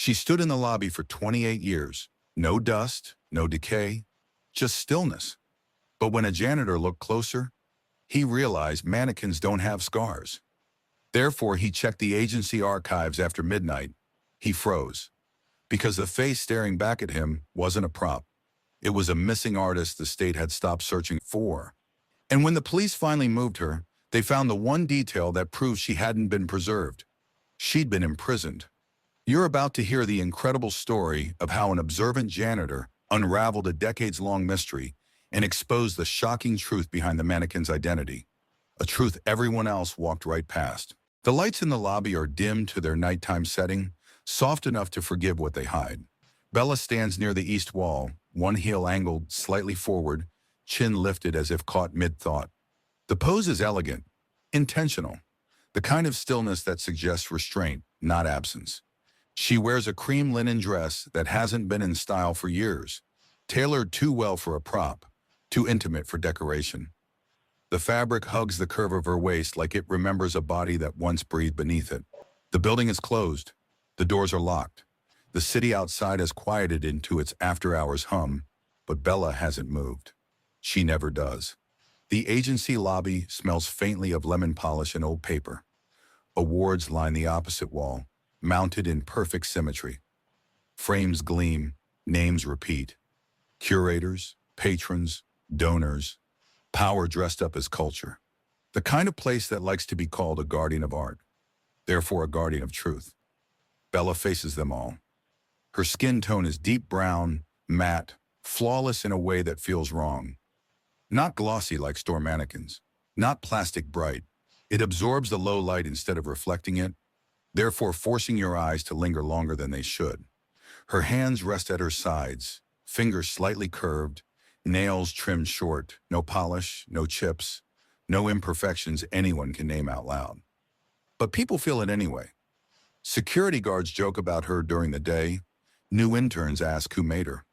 She stood in the lobby for 28 years. No dust, no decay, just stillness. But when a janitor looked closer, he realized mannequins don't have scars. Therefore, he checked the agency archives after midnight. He froze, because the face staring back at him wasn't a prop. It was a missing artist the state had stopped searching for. And when the police finally moved her, they found the one detail that proved she hadn't been preserved. She'd been imprisoned. You're about to hear the incredible story of how an observant janitor unraveled a decades-long mystery and exposed the shocking truth behind the mannequin's identity, a truth everyone else walked right past. The lights in the lobby are dimmed to their nighttime setting, soft enough to forgive what they hide. Bella stands near the east wall, one heel angled slightly forward, chin lifted as if caught mid-thought. The pose is elegant, intentional, the kind of stillness that suggests restraint, not absence. She wears a cream linen dress that hasn't been in style for years, tailored too well for a prop, too intimate for decoration. The fabric hugs the curve of her waist like it remembers a body that once breathed beneath it. The building is closed. The doors are locked. The city outside has quieted into its after-hours hum, but Bella hasn't moved. She never does. The agency lobby smells faintly of lemon polish and old paper. Awards line the opposite wall, mounted in perfect symmetry. Frames gleam, names repeat. Curators, patrons, donors, power dressed up as culture. The kind of place that likes to be called a guardian of art, therefore a guardian of truth. Bella faces them all. Her skin tone is deep brown, matte, flawless in a way that feels wrong. Not glossy like store mannequins, not plastic bright. It absorbs the low light instead of reflecting it, therefore forcing your eyes to linger longer than they should. Her hands rest at her sides, fingers slightly curved, nails trimmed short, no polish, no chips, no imperfections anyone can name out loud. But people feel it anyway. Security guards joke about her during the day. New interns ask who made her.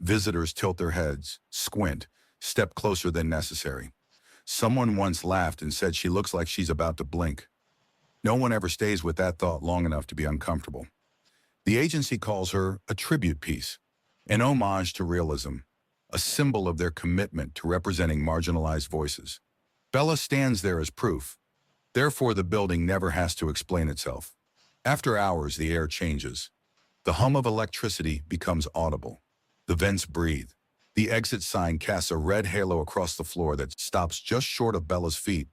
Visitors tilt their heads, squint, step closer than necessary. Someone once laughed and said she looks like she's about to blink. No one ever stays with that thought long enough to be uncomfortable. The agency calls her a tribute piece, an homage to realism, a symbol of their commitment to representing marginalized voices. Bella stands there as proof. Therefore, the building never has to explain itself. After hours, the air changes. The hum of electricity becomes audible. The vents breathe. The exit sign casts a red halo across the floor that stops just short of Bella's feet,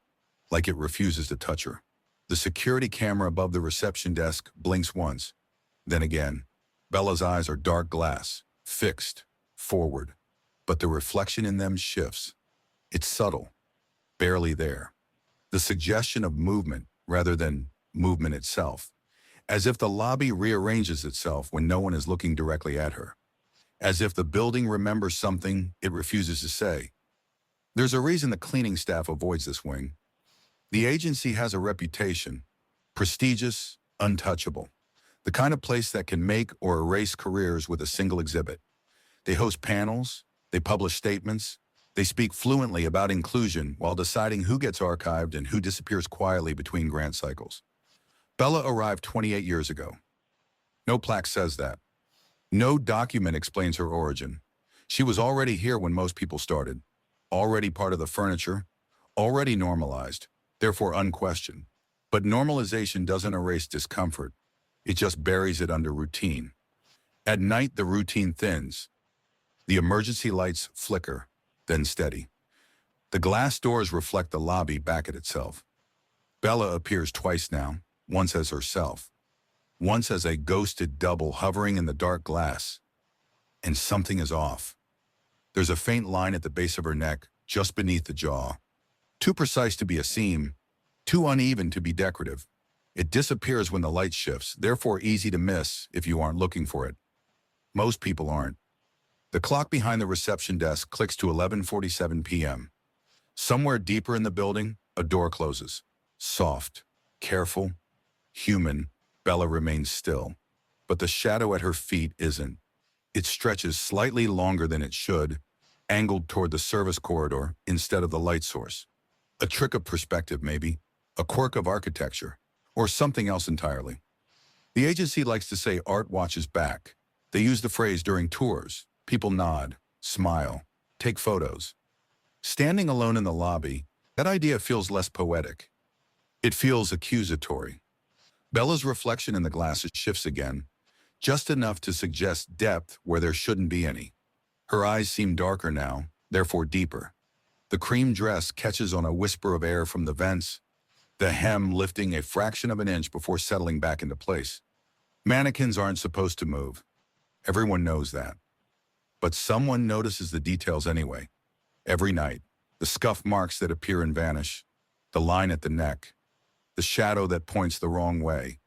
like it refuses to touch her. The security camera above the reception desk blinks once, then again. Bella's eyes are dark glass, fixed, forward. But the reflection in them shifts. It's subtle, barely there. The suggestion of movement rather than movement itself, as if the lobby rearranges itself when no one is looking directly at her, as if the building remembers something it refuses to say. There's a reason the cleaning staff avoids this wing. The agency has a reputation, prestigious, untouchable, the kind of place that can make or erase careers with a single exhibit. They host panels, they publish statements, they speak fluently about inclusion while deciding who gets archived and who disappears quietly between grant cycles. Bella arrived 28 years ago. No plaque says that. No document explains her origin. She was already here when most people started, already part of the furniture, already normalized, therefore unquestioned. But normalization doesn't erase discomfort. It just buries it under routine. At night, the routine thins. The emergency lights flicker, then steady. The glass doors reflect the lobby back at itself. Bella appears twice now, once as herself, once as a ghosted double hovering in the dark glass. And something is off. There's a faint line at the base of her neck, just beneath the jaw. Too precise to be a seam, too uneven to be decorative. It disappears when the light shifts, therefore easy to miss if you aren't looking for it. Most people aren't. The clock behind the reception desk clicks to 11:47 p.m. Somewhere deeper in the building, a door closes. Soft, careful, human, Bella remains still. But the shadow at her feet isn't. It stretches slightly longer than it should, angled toward the service corridor instead of the light source. A trick of perspective, maybe, a quirk of architecture, or something else entirely. The agency likes to say art watches back. They use the phrase during tours. People nod, smile, take photos. Standing alone in the lobby, that idea feels less poetic. It feels accusatory. Bella's reflection in the glasses shifts again, just enough to suggest depth where there shouldn't be any. Her eyes seem darker now, therefore deeper. The cream dress catches on a whisper of air from the vents, the hem lifting a fraction of an inch before settling back into place. Mannequins aren't supposed to move. Everyone knows that. But someone notices the details anyway. Every night, the scuff marks that appear and vanish, the line at the neck, the shadow that points the wrong way.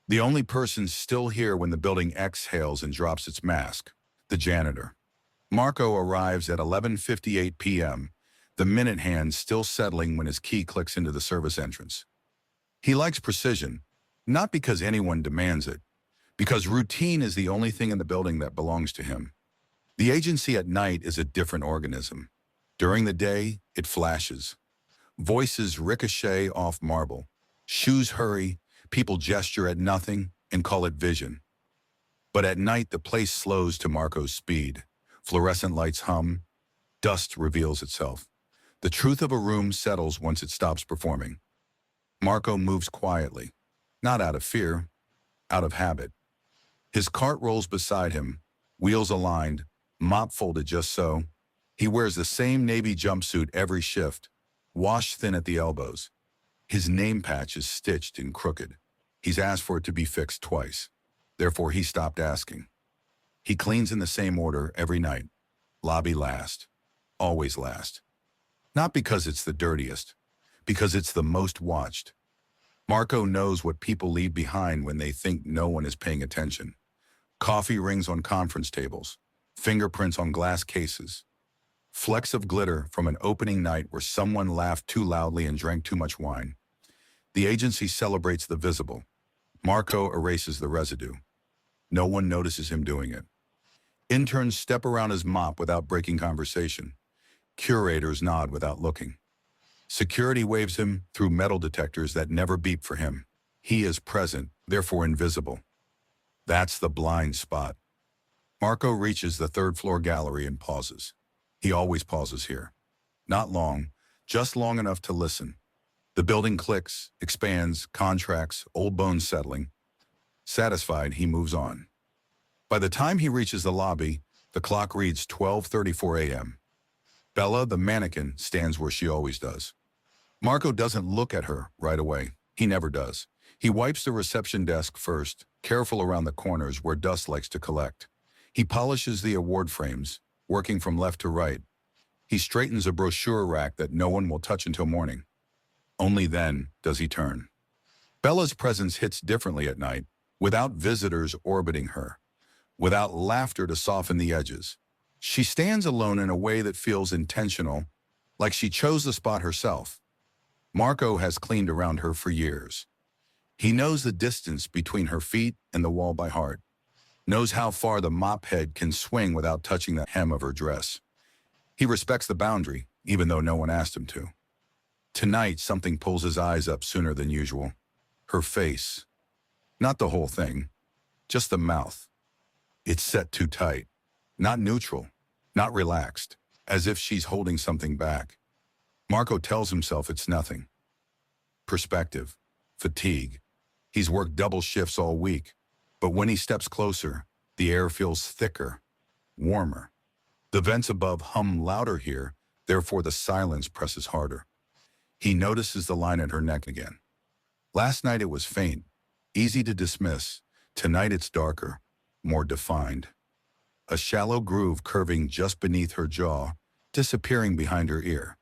The only person still here when the building exhales and drops its mask, the janitor. Marco arrives at 11:58 p.m., the minute hand still settling when his key clicks into the service entrance. He likes precision, not because anyone demands it, because routine is the only thing in the building that belongs to him. The agency at night is a different organism. During the day, it flashes. Voices ricochet off marble. Shoes hurry, people gesture at nothing and call it vision. But at night, the place slows to Marco's speed. Fluorescent lights hum. Dust reveals itself. The truth of a room settles once it stops performing. Marco moves quietly, not out of fear, out of habit. His cart rolls beside him, wheels aligned, mop folded just so. He wears the same navy jumpsuit every shift, washed thin at the elbows. His name patch is stitched and crooked. He's asked for it to be fixed twice. Therefore, he stopped asking. He cleans in the same order every night. Lobby last. Always last. Not because it's the dirtiest, because it's the most watched. Marco knows what people leave behind when they think no one is paying attention. Coffee rings on conference tables, fingerprints on glass cases, flecks of glitter from an opening night where someone laughed too loudly and drank too much wine. The agency celebrates the visible. Marco erases the residue. No one notices him doing it. Interns step around his mop without breaking conversation. Curators nod without looking. Security waves him through metal detectors that never beep for him. He is present, therefore invisible. That's the blind spot. Marco reaches the third-floor gallery and pauses. He always pauses here. Not long, just long enough to listen. The building clicks, expands, contracts, old bones settling. Satisfied, he moves on. By the time he reaches the lobby, the clock reads 12:34 a.m. Bella, the mannequin, stands where she always does. Marco doesn't look at her right away. He never does. He wipes the reception desk first, careful around the corners where dust likes to collect. He polishes the award frames, working from left to right. He straightens a brochure rack that no one will touch until morning. Only then does he turn. Bella's presence hits differently at night, without visitors orbiting her, without laughter to soften the edges. She stands alone in a way that feels intentional, like she chose the spot herself. Marco has cleaned around her for years. He knows the distance between her feet and the wall by heart, knows how far the mop head can swing without touching the hem of her dress. He respects the boundary, even though no one asked him to. Tonight, something pulls his eyes up sooner than usual. Her face. Not the whole thing, just the mouth. It's set too tight. Not neutral, not relaxed, as if she's holding something back. Marco tells himself it's nothing. Perspective, fatigue. He's worked double shifts all week, but when he steps closer, the air feels thicker, warmer. The vents above hum louder here, therefore the silence presses harder. He notices the line at her neck again. Last night it was faint, easy to dismiss. Tonight it's darker, more defined. A shallow groove curving just beneath her jaw, disappearing behind her ear.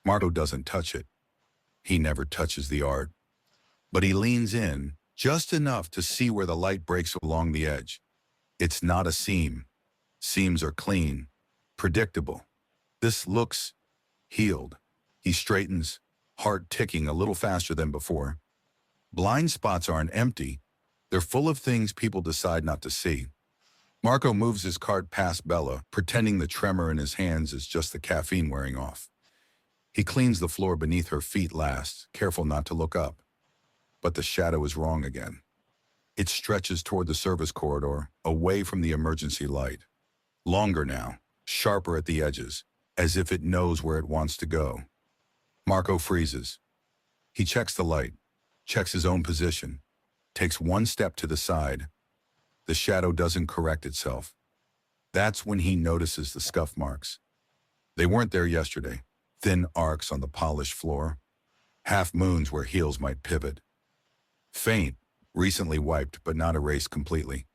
Marco doesn't touch it. He never touches the art. But he leans in, just enough to see where the light breaks along the edge. It's not a seam. Seams are clean, predictable. This looks healed. He straightens, heart ticking a little faster than before. Blind spots aren't empty. They're full of things people decide not to see. Marco moves his cart past Bella, pretending the tremor in his hands is just the caffeine wearing off. He cleans the floor beneath her feet last, careful not to look up. But the shadow is wrong again. It stretches toward the service corridor, away from the emergency light. Longer now, sharper at the edges, as if it knows where it wants to go. Marco freezes. He checks the light, checks his own position, takes one step to the side. The shadow doesn't correct itself. That's when he notices the scuff marks. They weren't there yesterday. Thin arcs on the polished floor. Half moons where heels might pivot. Faint, recently wiped but not erased completely.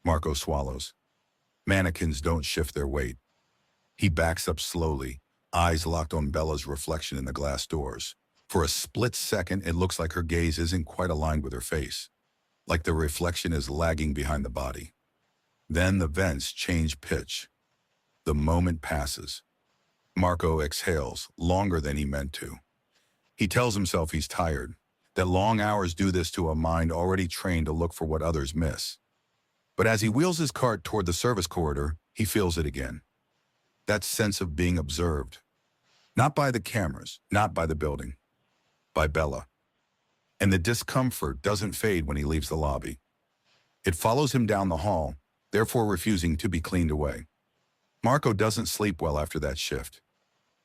Marco swallows. Mannequins don't shift their weight. He backs up slowly, eyes locked on Bella's reflection in the glass doors. For a split second, it looks like her gaze isn't quite aligned with her face, like the reflection is lagging behind the body. Then the vents change pitch. The moment passes. Marco exhales, longer than he meant to. He tells himself he's tired, that long hours do this to a mind already trained to look for what others miss. But as he wheels his cart toward the service corridor, he feels it again. That sense of being observed. Not by the cameras, not by the building, by Bella. And the discomfort doesn't fade when he leaves the lobby. It follows him down the hall, therefore refusing to be cleaned away. Marco doesn't sleep well after that shift.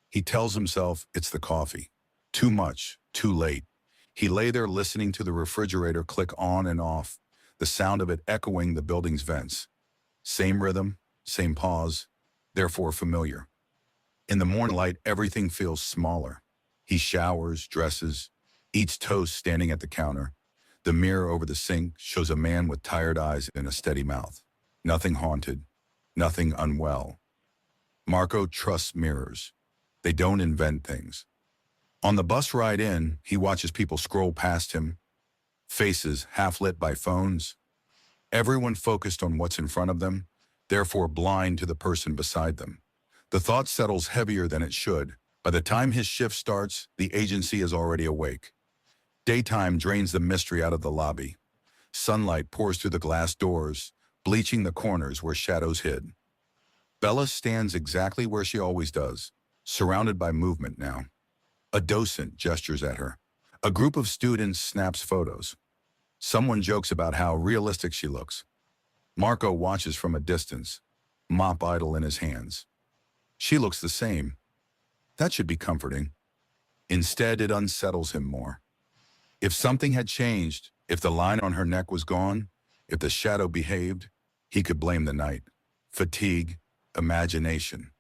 He tells himself it's the coffee. Too much, too late. He lay there listening to the refrigerator click on and off, the sound of it echoing the building's vents. Same rhythm, same pause, therefore familiar. In the morning light, everything feels smaller. He showers, dresses, eats toast standing at the counter. The mirror over the sink shows a man with tired eyes and a steady mouth. Nothing haunted, nothing unwell. Marco trusts mirrors. They don't invent things. On the bus ride in, he watches people scroll past him, faces half lit by phones. Everyone focused on what's in front of them, therefore blind to the person beside them. The thought settles heavier than it should. By the time his shift starts, the agency is already awake. Daytime drains the mystery out of the lobby. Sunlight pours through the glass doors, bleaching the corners where shadows hid. Bella stands exactly where she always does, surrounded by movement now. A docent gestures at her. A group of students snaps photos. Someone jokes about how realistic she looks. Marco watches from a distance, mop idle in his hands. She looks the same. That should be comforting. Instead, it unsettles him more. If something had changed, if the line on her neck was gone, if the shadow behaved, he could blame the night. Fatigue, imagination.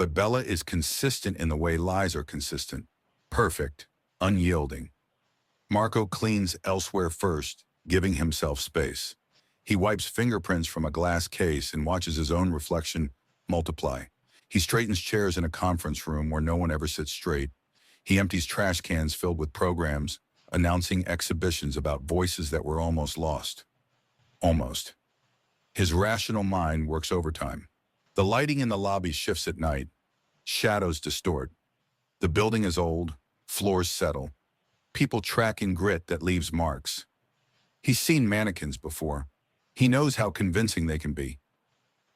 But Bella is consistent in the way lies are consistent. Perfect, unyielding. Marco cleans elsewhere first, giving himself space. He wipes fingerprints from a glass case and watches his own reflection multiply. He straightens chairs in a conference room where no one ever sits straight. He empties trash cans filled with programs, announcing exhibitions about voices that were almost lost. Almost. His rational mind works overtime. The lighting in the lobby shifts at night. Shadows distort. The building is old, floors settle. People track in grit that leaves marks. He's seen mannequins before. He knows how convincing they can be.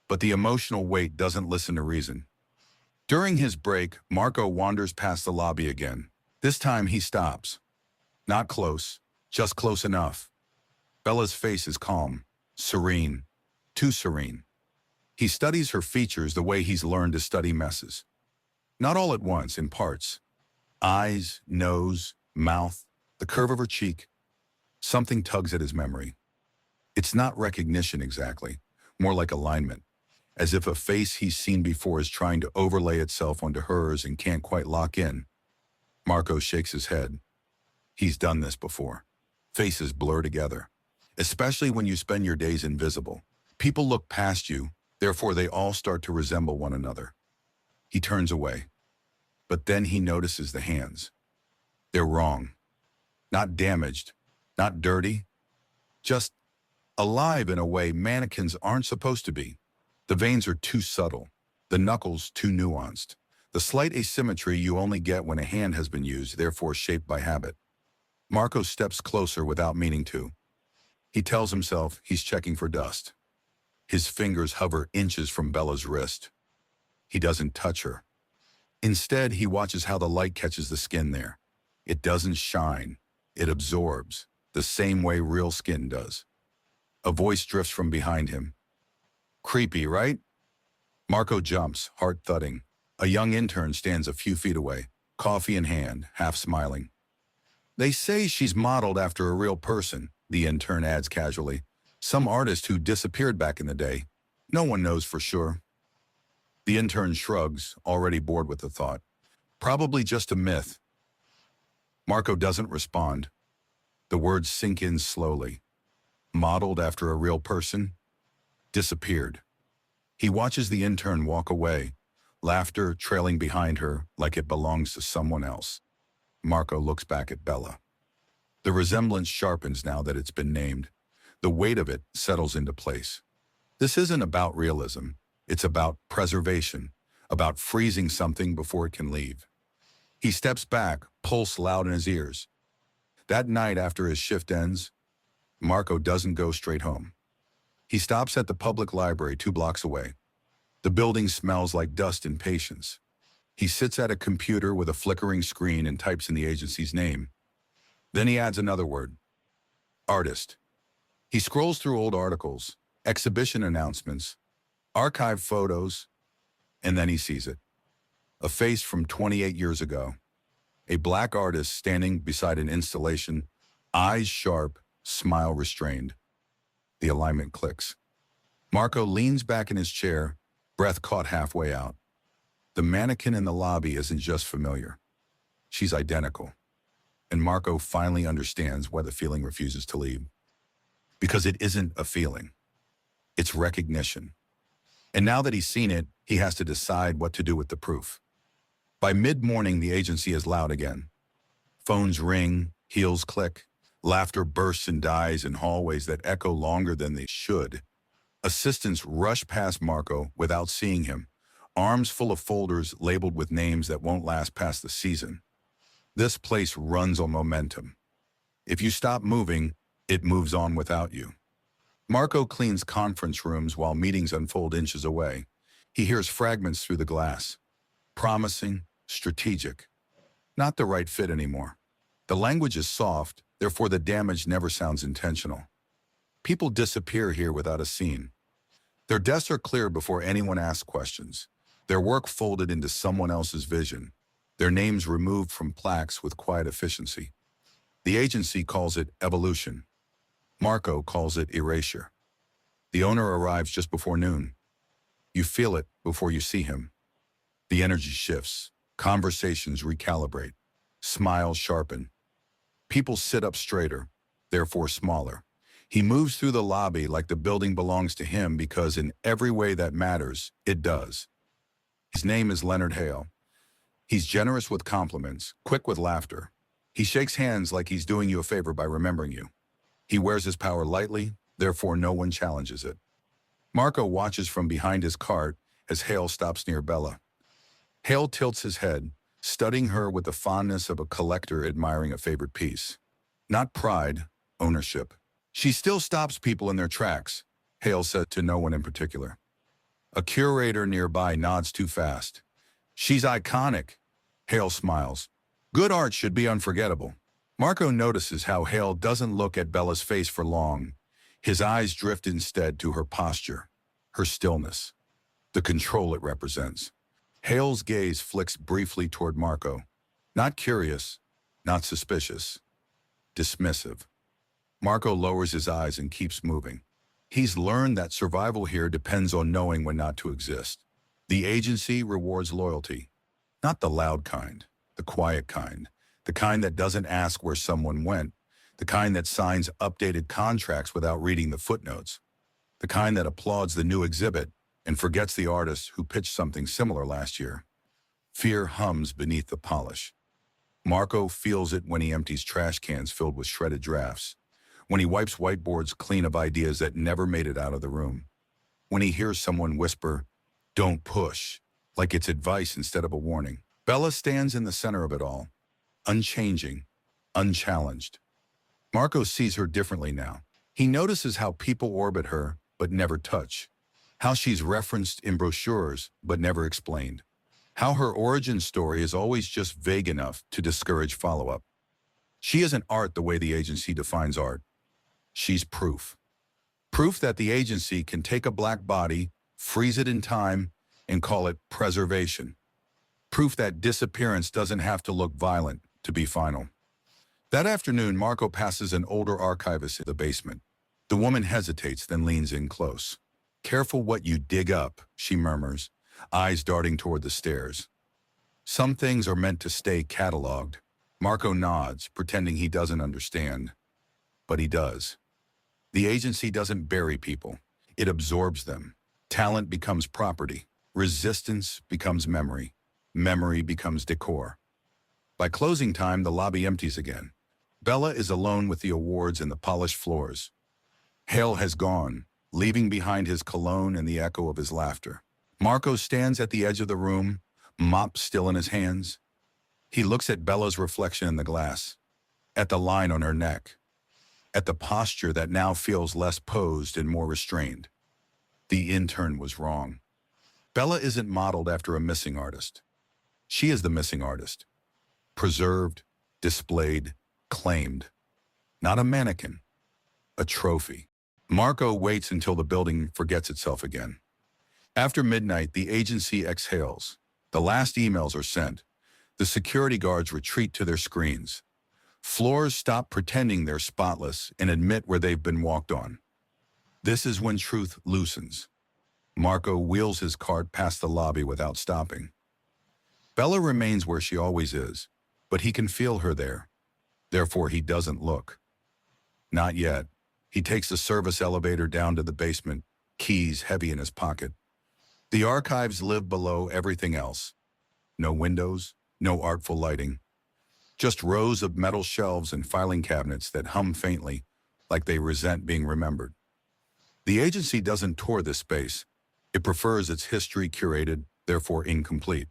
But the emotional weight doesn't listen to reason. During his break, Marco wanders past the lobby again. This time he stops. Not close, just close enough. Bella's face is calm, serene, too serene. He studies her features the way he's learned to study messes. Not all at once, in parts. Eyes, nose, mouth, the curve of her cheek. Something tugs at his memory. It's not recognition exactly, more like alignment, as if a face he's seen before is trying to overlay itself onto hers and can't quite lock in. Marco shakes his head. He's done this before. Faces blur together, especially when you spend your days invisible. People look past you, therefore they all start to resemble one another. He turns away, but then he notices the hands. They're wrong. Not damaged, not dirty, just alive in a way mannequins aren't supposed to be. The veins are too subtle, the knuckles too nuanced, the slight asymmetry you only get when a hand has been used, therefore shaped by habit. Marco steps closer without meaning to. He tells himself he's checking for dust. His fingers hover inches from Bella's wrist. He doesn't touch her. Instead, he watches how the light catches the skin there. It doesn't shine. It absorbs, the same way real skin does. A voice drifts from behind him. Creepy, right? Marco jumps, heart thudding. A young intern stands a few feet away, coffee in hand, half smiling. They say she's modeled after a real person, the intern adds casually. Some artist who disappeared back in the day. No one knows for sure. The intern shrugs, already bored with the thought. Probably just a myth. Marco doesn't respond. The words sink in slowly. Modeled after a real person? Disappeared. He watches the intern walk away, laughter trailing behind her like it belongs to someone else. Marco looks back at Bella. The resemblance sharpens now that it's been named. The weight of it settles into place. This isn't about realism. It's about preservation, about freezing something before it can leave. He steps back, pulse loud in his ears. That night after his shift ends, Marco doesn't go straight home. He stops at the public library 2 blocks away. The building smells like dust and patience. He sits at a computer with a flickering screen and types in the agency's name. Then he adds another word. Artist. He scrolls through old articles, exhibition announcements, archive photos, and then he sees it. A face from 28 years ago. A black artist standing beside an installation, eyes sharp, smile restrained. The alignment clicks. Marco leans back in his chair, breath caught halfway out. The mannequin in the lobby isn't just familiar. She's identical. And Marco finally understands why the feeling refuses to leave. Because it isn't a feeling. It's recognition. And now that he's seen it, he has to decide what to do with the proof. By mid-morning, the agency is loud again. Phones ring, heels click, laughter bursts and dies in hallways that echo longer than they should. Assistants rush past Marco without seeing him, arms full of folders labeled with names that won't last past the season. This place runs on momentum. If you stop moving, it moves on without you. Marco cleans conference rooms while meetings unfold inches away. He hears fragments through the glass. Promising, strategic. Not the right fit anymore. The language is soft, therefore the damage never sounds intentional. People disappear here without a scene. Their desks are cleared before anyone asks questions. Their work folded into someone else's vision. Their names removed from plaques with quiet efficiency. The agency calls it evolution. Marco calls it erasure. The owner arrives just before noon. You feel it before you see him. The energy shifts. Conversations recalibrate. Smiles sharpen. People sit up straighter, therefore smaller. He moves through the lobby like the building belongs to him because in every way that matters, it does. His name is Leonard Hale. He's generous with compliments, quick with laughter. He shakes hands like he's doing you a favor by remembering you. He wears his power lightly, therefore no one challenges it. Marco watches from behind his cart as Hale stops near Bella. Hale tilts his head, studying her with the fondness of a collector admiring a favorite piece. Not pride, ownership. She still stops people in their tracks, Hale said to no one in particular. A curator nearby nods too fast. She's iconic, Hale smiles. Good art should be unforgettable. Marco notices how Hale doesn't look at Bella's face for long. His eyes drift instead to her posture, her stillness, the control it represents. Hale's gaze flicks briefly toward Marco. Not curious, not suspicious, dismissive. Marco lowers his eyes and keeps moving. He's learned that survival here depends on knowing when not to exist. The agency rewards loyalty, not the loud kind, the quiet kind, the kind that doesn't ask where someone went, the kind that signs updated contracts without reading the footnotes, the kind that applauds the new exhibit and forgets the artist who pitched something similar last year. Fear hums beneath the polish. Marco feels it when he empties trash cans filled with shredded drafts, when he wipes whiteboards clean of ideas that never made it out of the room, when he hears someone whisper, "Don't push," like it's advice instead of a warning. Bella stands in the center of it all, unchanging, unchallenged. Marco sees her differently now. He notices how people orbit her but never touch, how she's referenced in brochures but never explained, how her origin story is always just vague enough to discourage follow-up. She isn't art the way the agency defines art. She's proof. Proof that the agency can take a black body, freeze it in time, and call it preservation. Proof that disappearance doesn't have to look violent to be final. That afternoon, Marco passes an older archivist in the basement. The woman hesitates, then leans in close. "Careful what you dig up," she murmurs, eyes darting toward the stairs. "Some things are meant to stay cataloged." Marco nods, pretending he doesn't understand. But he does. The agency doesn't bury people. It absorbs them. Talent becomes property. Resistance becomes memory. Memory becomes decor. By closing time, the lobby empties again. Bella is alone with the awards and the polished floors. Hale has gone, leaving behind his cologne and the echo of his laughter. Marco stands at the edge of the room, mop still in his hands. He looks at Bella's reflection in the glass, at the line on her neck, at the posture that now feels less posed and more restrained. The intern was wrong. Bella isn't modeled after a missing artist. She is the missing artist. Preserved, displayed, claimed. Not a mannequin, a trophy. Marco waits until the building forgets itself again. After midnight, the agency exhales. The last emails are sent. The security guards retreat to their screens. Floors stop pretending they're spotless and admit where they've been walked on. This is when truth loosens. Marco wheels his cart past the lobby without stopping. Bella remains where she always is, but he can feel her there. Therefore, he doesn't look. Not yet. He takes the service elevator down to the basement, keys heavy in his pocket. The archives live below everything else. No windows, no artful lighting. Just rows of metal shelves and filing cabinets that hum faintly, like they resent being remembered. The agency doesn't tour this space. It prefers its history curated, therefore incomplete.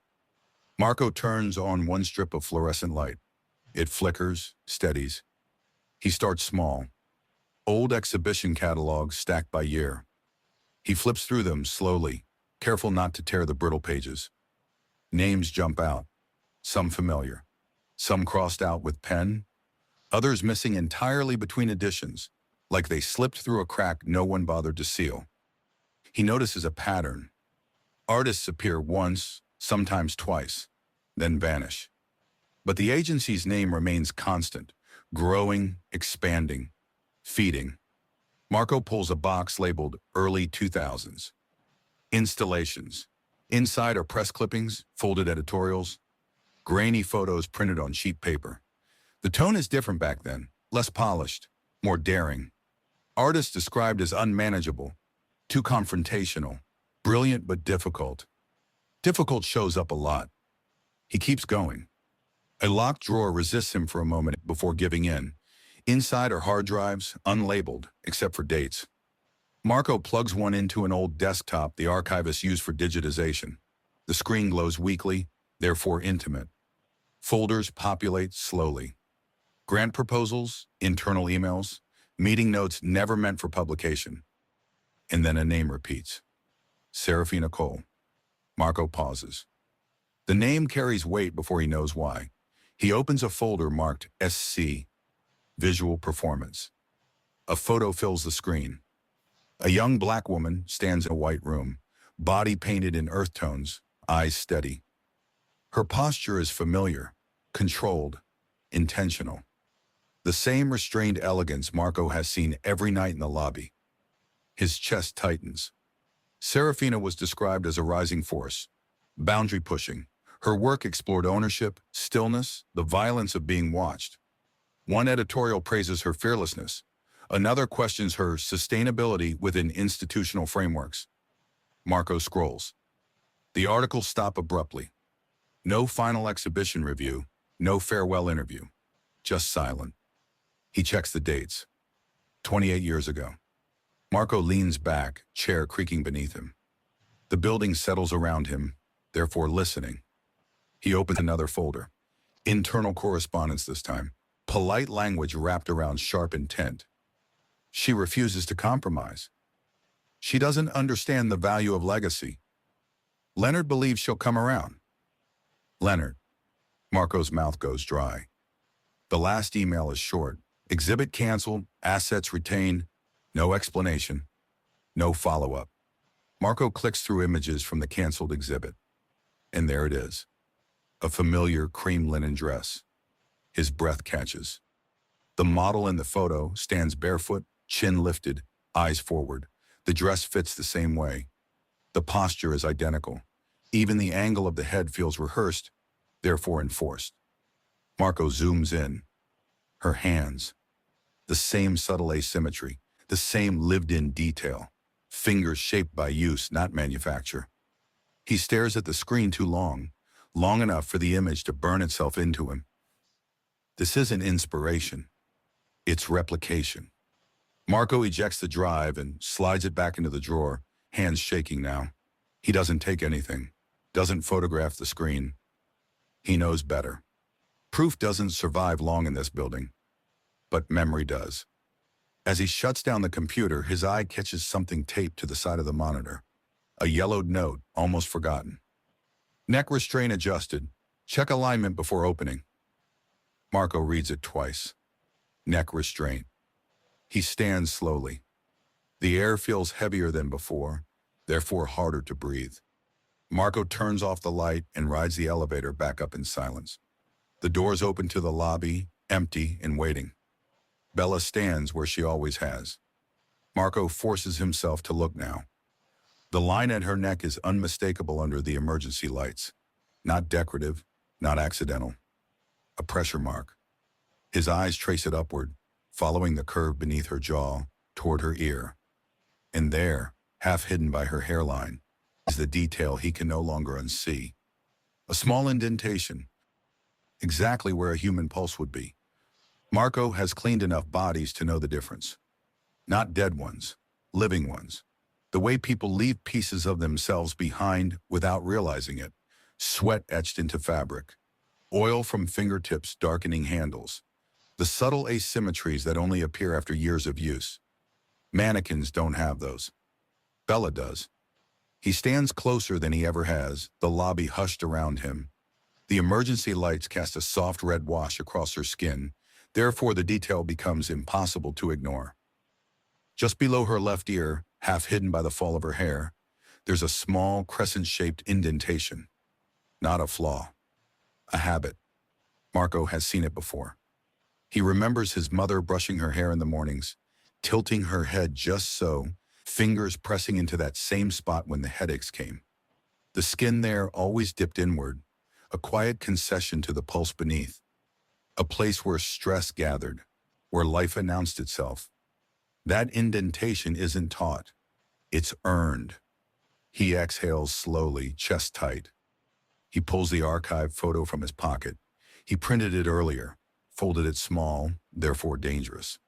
Marco turns on one strip of fluorescent light. It flickers, steadies. He starts small. Old exhibition catalogs stacked by year. He flips through them slowly, careful not to tear the brittle pages. Names jump out, some familiar, some crossed out with pen, others missing entirely between editions, like they slipped through a crack no one bothered to seal. He notices a pattern. Artists appear once, sometimes twice, then vanish. But the agency's name remains constant, growing, expanding, feeding. Marco pulls a box labeled Early 2000s. Installations. Inside are press clippings, folded editorials, grainy photos printed on cheap paper. The tone is different back then, less polished, more daring. Artists described as unmanageable, too confrontational, brilliant but difficult. Difficult shows up a lot. He keeps going. A locked drawer resists him for a moment before giving in. Inside are hard drives, unlabeled, except for dates. Marco plugs one into an old desktop the archivist used for digitization. The screen glows weakly, therefore intimate. Folders populate slowly. Grant proposals, internal emails, meeting notes never meant for publication. And then a name repeats. Serafina Cole. Marco pauses. The name carries weight before he knows why. He opens a folder marked SC, Visual Performance. A photo fills the screen. A young black woman stands in a white room, body painted in earth tones, eyes steady. Her posture is familiar, controlled, intentional. The same restrained elegance Marco has seen every night in the lobby. His chest tightens. Serafina was described as a rising force, boundary pushing. Her work explored ownership, stillness, the violence of being watched. One editorial praises her fearlessness. Another questions her sustainability within institutional frameworks. Marco scrolls. The articles stop abruptly. No final exhibition review, no farewell interview. Just silent. He checks the dates. 28 years ago. Marco leans back, chair creaking beneath him. The building settles around him, therefore listening. He opens another folder. Internal correspondence this time. Polite language wrapped around sharp intent. She refuses to compromise. She doesn't understand the value of legacy. Leonard believes she'll come around. Leonard. Marco's mouth goes dry. The last email is short. Exhibit canceled, assets retained, no explanation. No follow-up. Marco clicks through images from the canceled exhibit. And there it is. A familiar cream linen dress. His breath catches. The model in the photo stands barefoot, chin lifted, eyes forward. The dress fits the same way. The posture is identical. Even the angle of the head feels rehearsed, therefore enforced. Marco zooms in. Her hands. The same subtle asymmetry, the same lived-in detail. Fingers shaped by use, not manufacture. He stares at the screen too long enough for the image to burn itself into him. This isn't inspiration. It's replication. Marco ejects the drive and slides it back into the drawer, hands shaking now. He doesn't take anything, doesn't photograph the screen. He knows better. Proof doesn't survive long in this building, but memory does. As he shuts down the computer, his eye catches something taped to the side of the monitor. A yellowed note, almost forgotten. Neck restraint adjusted. Check alignment before opening. Marco reads it twice. Neck restraint. He stands slowly. The air feels heavier than before, therefore harder to breathe. Marco turns off the light and rides the elevator back up in silence. The doors open to the lobby, empty and waiting. Bella stands where she always has. Marco forces himself to look now. The line at her neck is unmistakable under the emergency lights. Not decorative, not accidental. A pressure mark. His eyes trace it upward, following the curve beneath her jaw, toward her ear. And there, half hidden by her hairline, is the detail he can no longer unsee. A small indentation, exactly where a human pulse would be. Marco has cleaned enough bodies to know the difference. Not dead ones, living ones. The way people leave pieces of themselves behind without realizing it. Sweat etched into fabric. Oil from fingertips darkening handles. The subtle asymmetries that only appear after years of use. Mannequins don't have those. Bella does. He stands closer than he ever has, the lobby hushed around him. The emergency lights cast a soft red wash across her skin, therefore the detail becomes impossible to ignore. Just below her left ear, half hidden by the fall of her hair, there's a small crescent-shaped indentation. Not a flaw. A habit. Marco has seen it before. He remembers his mother brushing her hair in the mornings, tilting her head just so, fingers pressing into that same spot when the headaches came. The skin there always dipped inward, a quiet concession to the pulse beneath. A place where stress gathered, where life announced itself. That indentation isn't taught. It's earned. He exhales slowly, chest tight. He pulls the archived photo from his pocket. He printed it earlier, folded it small, therefore dangerous.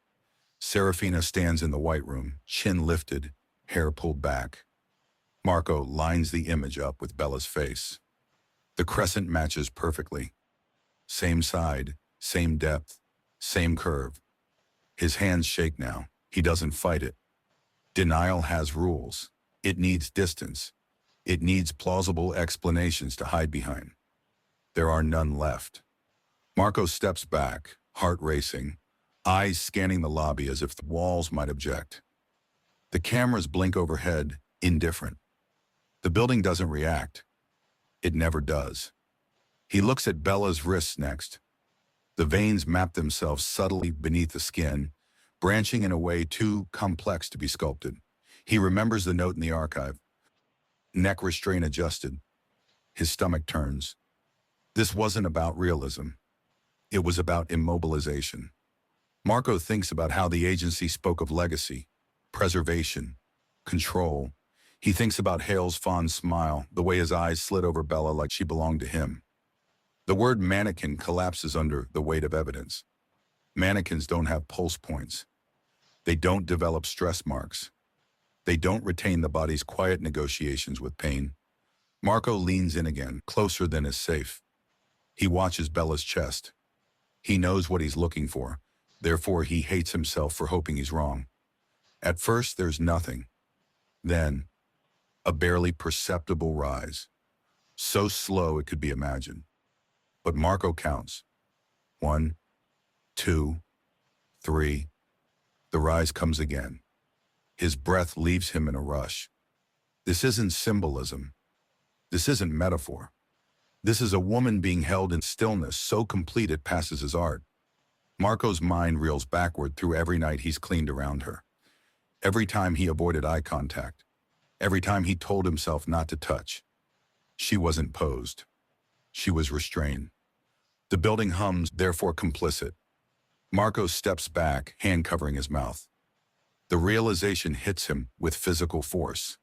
Serafina stands in the white room, chin lifted, hair pulled back. Marco lines the image up with Bella's face. The crescent matches perfectly. Same side, same depth, same curve. His hands shake now. He doesn't fight it. Denial has rules. It needs distance. It needs plausible explanations to hide behind. There are none left. Marco steps back, heart racing, eyes scanning the lobby as if the walls might object. The cameras blink overhead, indifferent. The building doesn't react. It never does. He looks at Bella's wrists next. The veins map themselves subtly beneath the skin, branching in a way too complex to be sculpted. He remembers the note in the archive. Neck restraint adjusted. His stomach turns. This wasn't about realism. It was about immobilization. Marco thinks about how the agency spoke of legacy, preservation, control. He thinks about Hale's fond smile, the way his eyes slid over Bella like she belonged to him. The word mannequin collapses under the weight of evidence. Mannequins don't have pulse points. They don't develop stress marks. They don't retain the body's quiet negotiations with pain. Marco leans in again, closer than is safe. He watches Bella's chest. He knows what he's looking for. Therefore, he hates himself for hoping he's wrong. At first, there's nothing. Then, a barely perceptible rise. So slow it could be imagined. But Marco counts. 1, 2, 3. The rise comes again. His breath leaves him in a rush. This isn't symbolism. This isn't metaphor. This is a woman being held in stillness so complete it passes as art. Marco's mind reels backward through every night he's cleaned around her. Every time he avoided eye contact. Every time he told himself not to touch. She wasn't posed. She was restrained. The building hums, therefore complicit. Marco steps back, hand covering his mouth. The realization hits him with physical force.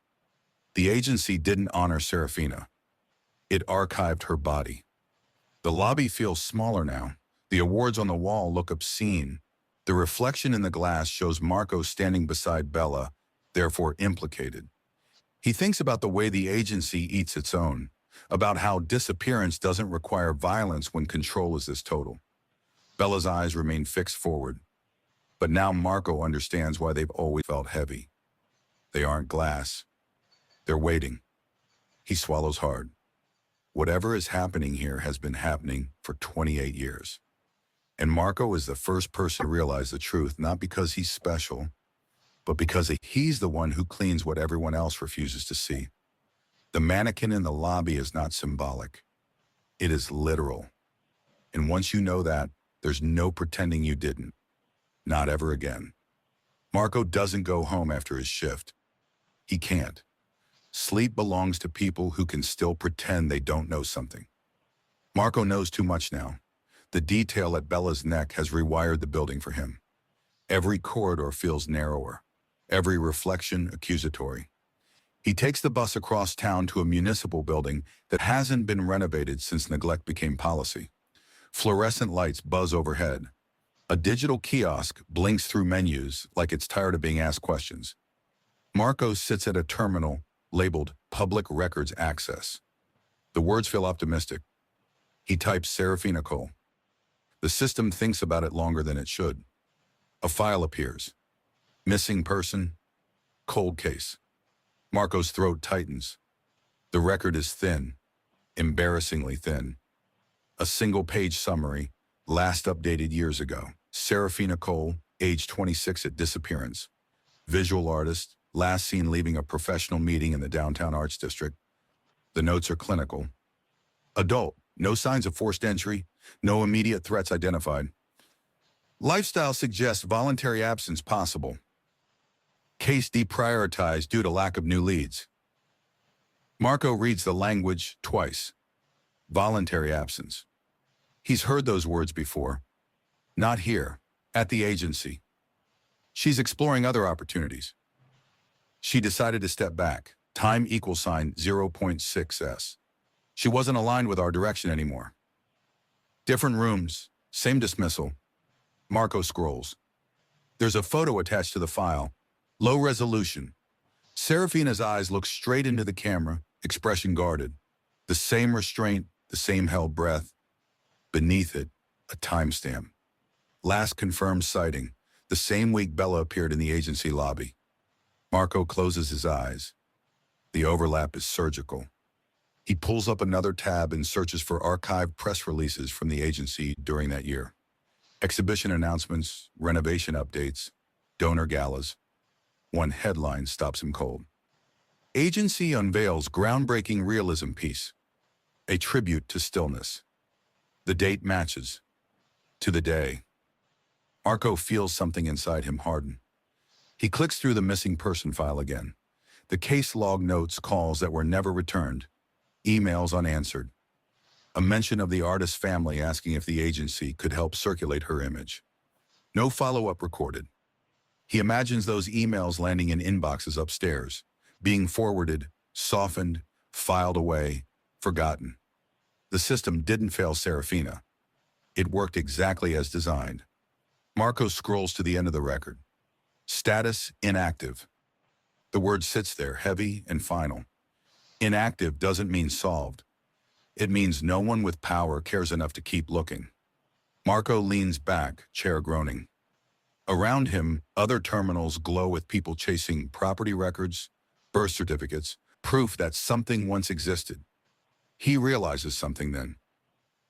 The agency didn't honor Serafina. It archived her body. The lobby feels smaller now. The awards on the wall look obscene. The reflection in the glass shows Marco standing beside Bella, therefore implicated. He thinks about the way the agency eats its own, about how disappearance doesn't require violence when control is this total. Bella's eyes remain fixed forward. But now Marco understands why they've always felt heavy. They aren't glass. They're waiting. He swallows hard. Whatever is happening here has been happening for 28 years. And Marco is the first person to realize the truth, not because he's special, but because he's the one who cleans what everyone else refuses to see. The mannequin in the lobby is not symbolic. It is literal. And once you know that, there's no pretending you didn't. Not ever again. Marco doesn't go home after his shift. He can't. Sleep belongs to people who can still pretend they don't know something. Marco knows too much now. The detail at Bella's neck has rewired the building for him. Every corridor feels narrower. Every reflection accusatory. He takes the bus across town to a municipal building that hasn't been renovated since neglect became policy. Fluorescent lights buzz overhead. A digital kiosk blinks through menus like it's tired of being asked questions. Marco sits at a terminal labeled Public Records Access. The words feel optimistic. He types Serafina Cole. The system thinks about it longer than it should. A file appears. Missing person. Cold case. Marco's throat tightens. The record is thin. Embarrassingly thin. A single-page summary, last updated years ago. Serafina Cole, age 26 at disappearance. Visual artist, last seen leaving a professional meeting in the downtown arts district. The notes are clinical. Adult, no signs of forced entry, no immediate threats identified. Lifestyle suggests voluntary absence possible. Case deprioritized due to lack of new leads. Marco reads the language twice. Voluntary absence. He's heard those words before. Not here, at the agency. She's exploring other opportunities. She decided to step back. Time =0.6s. She wasn't aligned with our direction anymore. Different rooms, same dismissal. Marco scrolls. There's a photo attached to the file. Low resolution. Serafina's eyes look straight into the camera, expression guarded. The same restraint, the same held breath. Beneath it, a timestamp. Last confirmed sighting, the same week Bella appeared in the agency lobby. Marco closes his eyes. The overlap is surgical. He pulls up another tab and searches for archived press releases from the agency during that year. Exhibition announcements, renovation updates, donor galas. One headline stops him cold. Agency unveils groundbreaking realism piece. A tribute to stillness. The date matches. To the day. Marco feels something inside him harden. He clicks through the missing person file again. The case log notes calls that were never returned. Emails unanswered. A mention of the artist's family asking if the agency could help circulate her image. No follow-up recorded. He imagines those emails landing in inboxes upstairs, being forwarded, softened, filed away, forgotten. The system didn't fail Serafina. It worked exactly as designed. Marco scrolls to the end of the record. Status inactive. The word sits there, heavy and final. Inactive doesn't mean solved. It means no one with power cares enough to keep looking. Marco leans back, chair groaning. Around him, other terminals glow with people chasing property records, birth certificates, proof that something once existed. He realizes something then.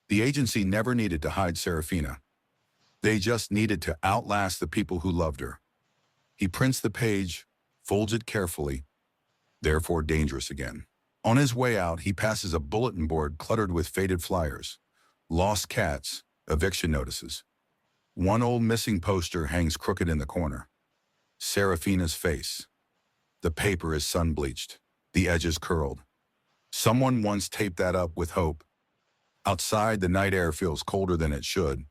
The agency never needed to hide Serafina. They just needed to outlast the people who loved her. He prints the page, folds it carefully, therefore dangerous again. On his way out, he passes a bulletin board cluttered with faded flyers, lost cats, eviction notices. One old missing poster hangs crooked in the corner. Serafina's face. The paper is sun-bleached, the edges curled. Someone once taped that up with hope. Outside, the night air feels colder than it should.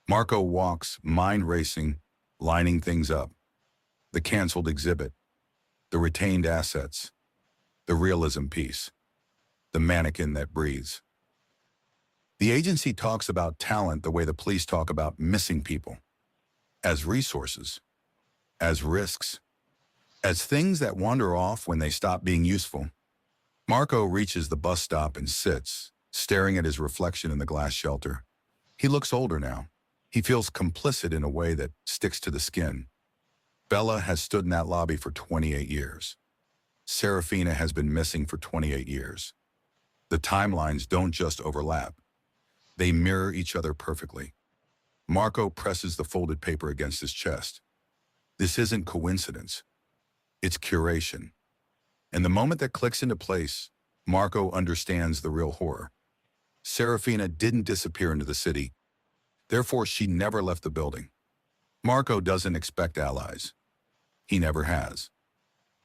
Marco walks, mind racing, lining things up. The canceled exhibit, the retained assets, the realism piece, the mannequin that breathes. The agency talks about talent the way the police talk about missing people, as resources, as risks, as things that wander off when they stop being useful. Marco reaches the bus stop and sits, staring at his reflection in the glass shelter. He looks older now. He feels complicit in a way that sticks to the skin. Bella has stood in that lobby for 28 years. Serafina has been missing for 28 years. The timelines don't just overlap. They mirror each other perfectly. Marco presses the folded paper against his chest. This isn't coincidence. It's curation. And the moment that clicks into place, Marco understands the real horror. Serafina didn't disappear into the city. Therefore, she never left the building. Marco doesn't expect allies. He never has.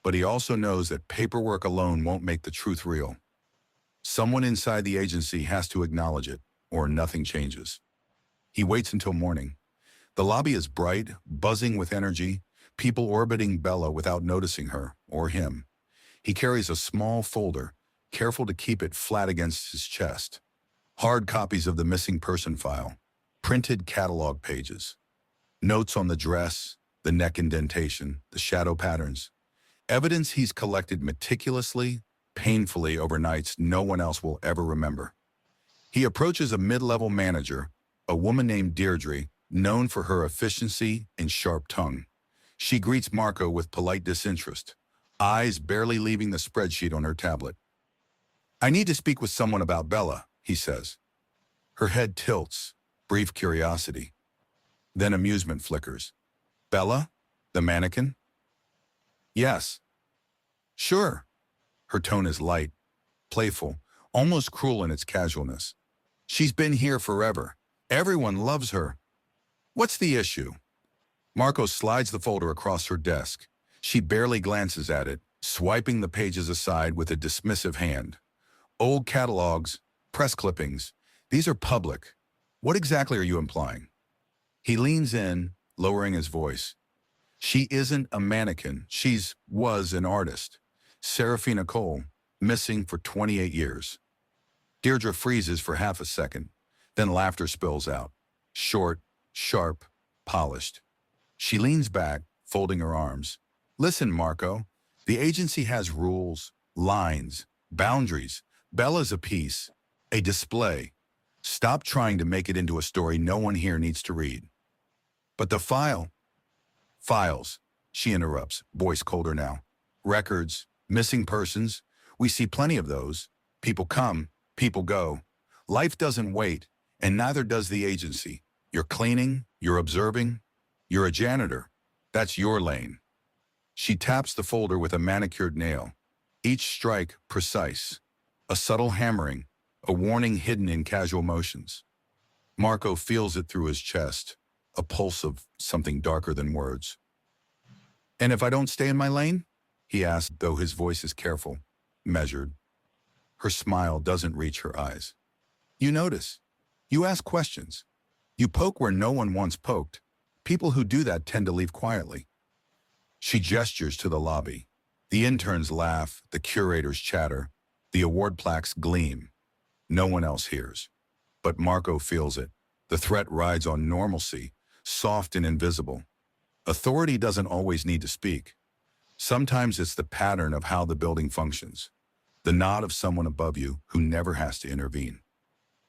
But he also knows that paperwork alone won't make the truth real. Someone inside the agency has to acknowledge it, or nothing changes. He waits until morning. The lobby is bright, buzzing with energy, people orbiting Bella without noticing her, or him. He carries a small folder, careful to keep it flat against his chest. Hard copies of the missing person file, printed catalog pages, notes on the dress, the neck indentation, the shadow patterns. Evidence he's collected meticulously, painfully over nights no one else will ever remember. He approaches a mid-level manager, a woman named Deirdre, known for her efficiency and sharp tongue. She greets Marco with polite disinterest, eyes barely leaving the spreadsheet on her tablet. "I need to speak with someone about Bella," he says. Her head tilts, brief curiosity. Then amusement flickers. "Bella? The mannequin?" "Yes." "Sure." Her tone is light, playful, almost cruel in its casualness. "She's been here forever. Everyone loves her." "What's the issue?" Marco slides the folder across her desk. She barely glances at it, swiping the pages aside with a dismissive hand. "Old catalogs, press clippings. These are public. What exactly are you implying?" He leans in, lowering his voice. "She isn't a mannequin. Was an artist. Serafina Cole, missing for 28 years. Deirdre freezes for half a second, then laughter spills out. Short, sharp, polished. She leans back, folding her arms. "Listen, Marco, the agency has rules, lines, boundaries. Bella's a piece, a display. Stop trying to make it into a story no one here needs to read." "But the file..." "Files," she interrupts, voice colder now. "Records, missing persons. We see plenty of those. People come, people go. Life doesn't wait, and neither does the agency. You're cleaning, you're observing. You're a janitor. That's your lane." She taps the folder with a manicured nail, each strike precise. A subtle hammering, a warning hidden in casual motions. Marco feels it through his chest, a pulse of something darker than words. "And if I don't stay in my lane?" he asks, though his voice is careful, measured. Her smile doesn't reach her eyes. "You notice. You ask questions. You poke where no one once poked. People who do that tend to leave quietly." She gestures to the lobby. The interns laugh, the curators chatter, the award plaques gleam. No one else hears. But Marco feels it. The threat rides on normalcy, soft and invisible. Authority doesn't always need to speak. Sometimes it's the pattern of how the building functions. The nod of someone above you who never has to intervene.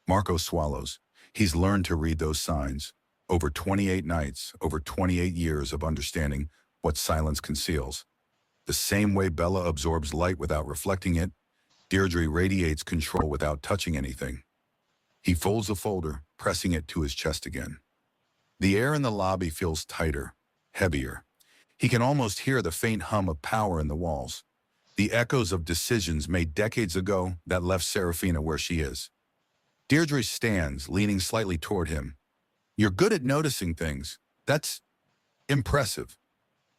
Marco swallows. He's learned to read those signs. Over 28 nights, over 28 years of understanding what silence conceals. The same way Bella absorbs light without reflecting it, Deirdre radiates control without touching anything. He folds the folder, pressing it to his chest again. The air in the lobby feels tighter, heavier. He can almost hear the faint hum of power in the walls, the echoes of decisions made decades ago that left Serafina where she is. Deirdre stands, leaning slightly toward him. You're good at noticing things. That's impressive.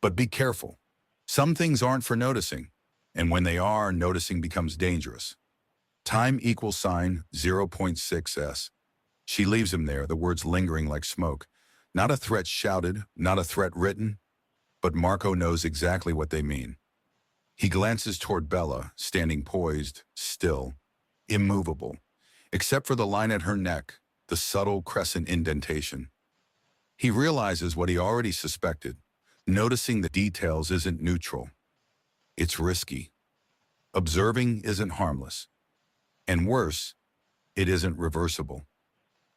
But be careful. Some things aren't for noticing, and when they are, noticing becomes dangerous. Time equals sign 0.6s. She leaves him there, the words lingering like smoke. Not a threat shouted, not a threat written, but Marco knows exactly what they mean. He glances toward Bella, standing poised, still, immovable, except for the line at her neck, the subtle crescent indentation. He realizes what he already suspected. Noticing the details isn't neutral. It's risky. Observing isn't harmless. And worse, it isn't reversible.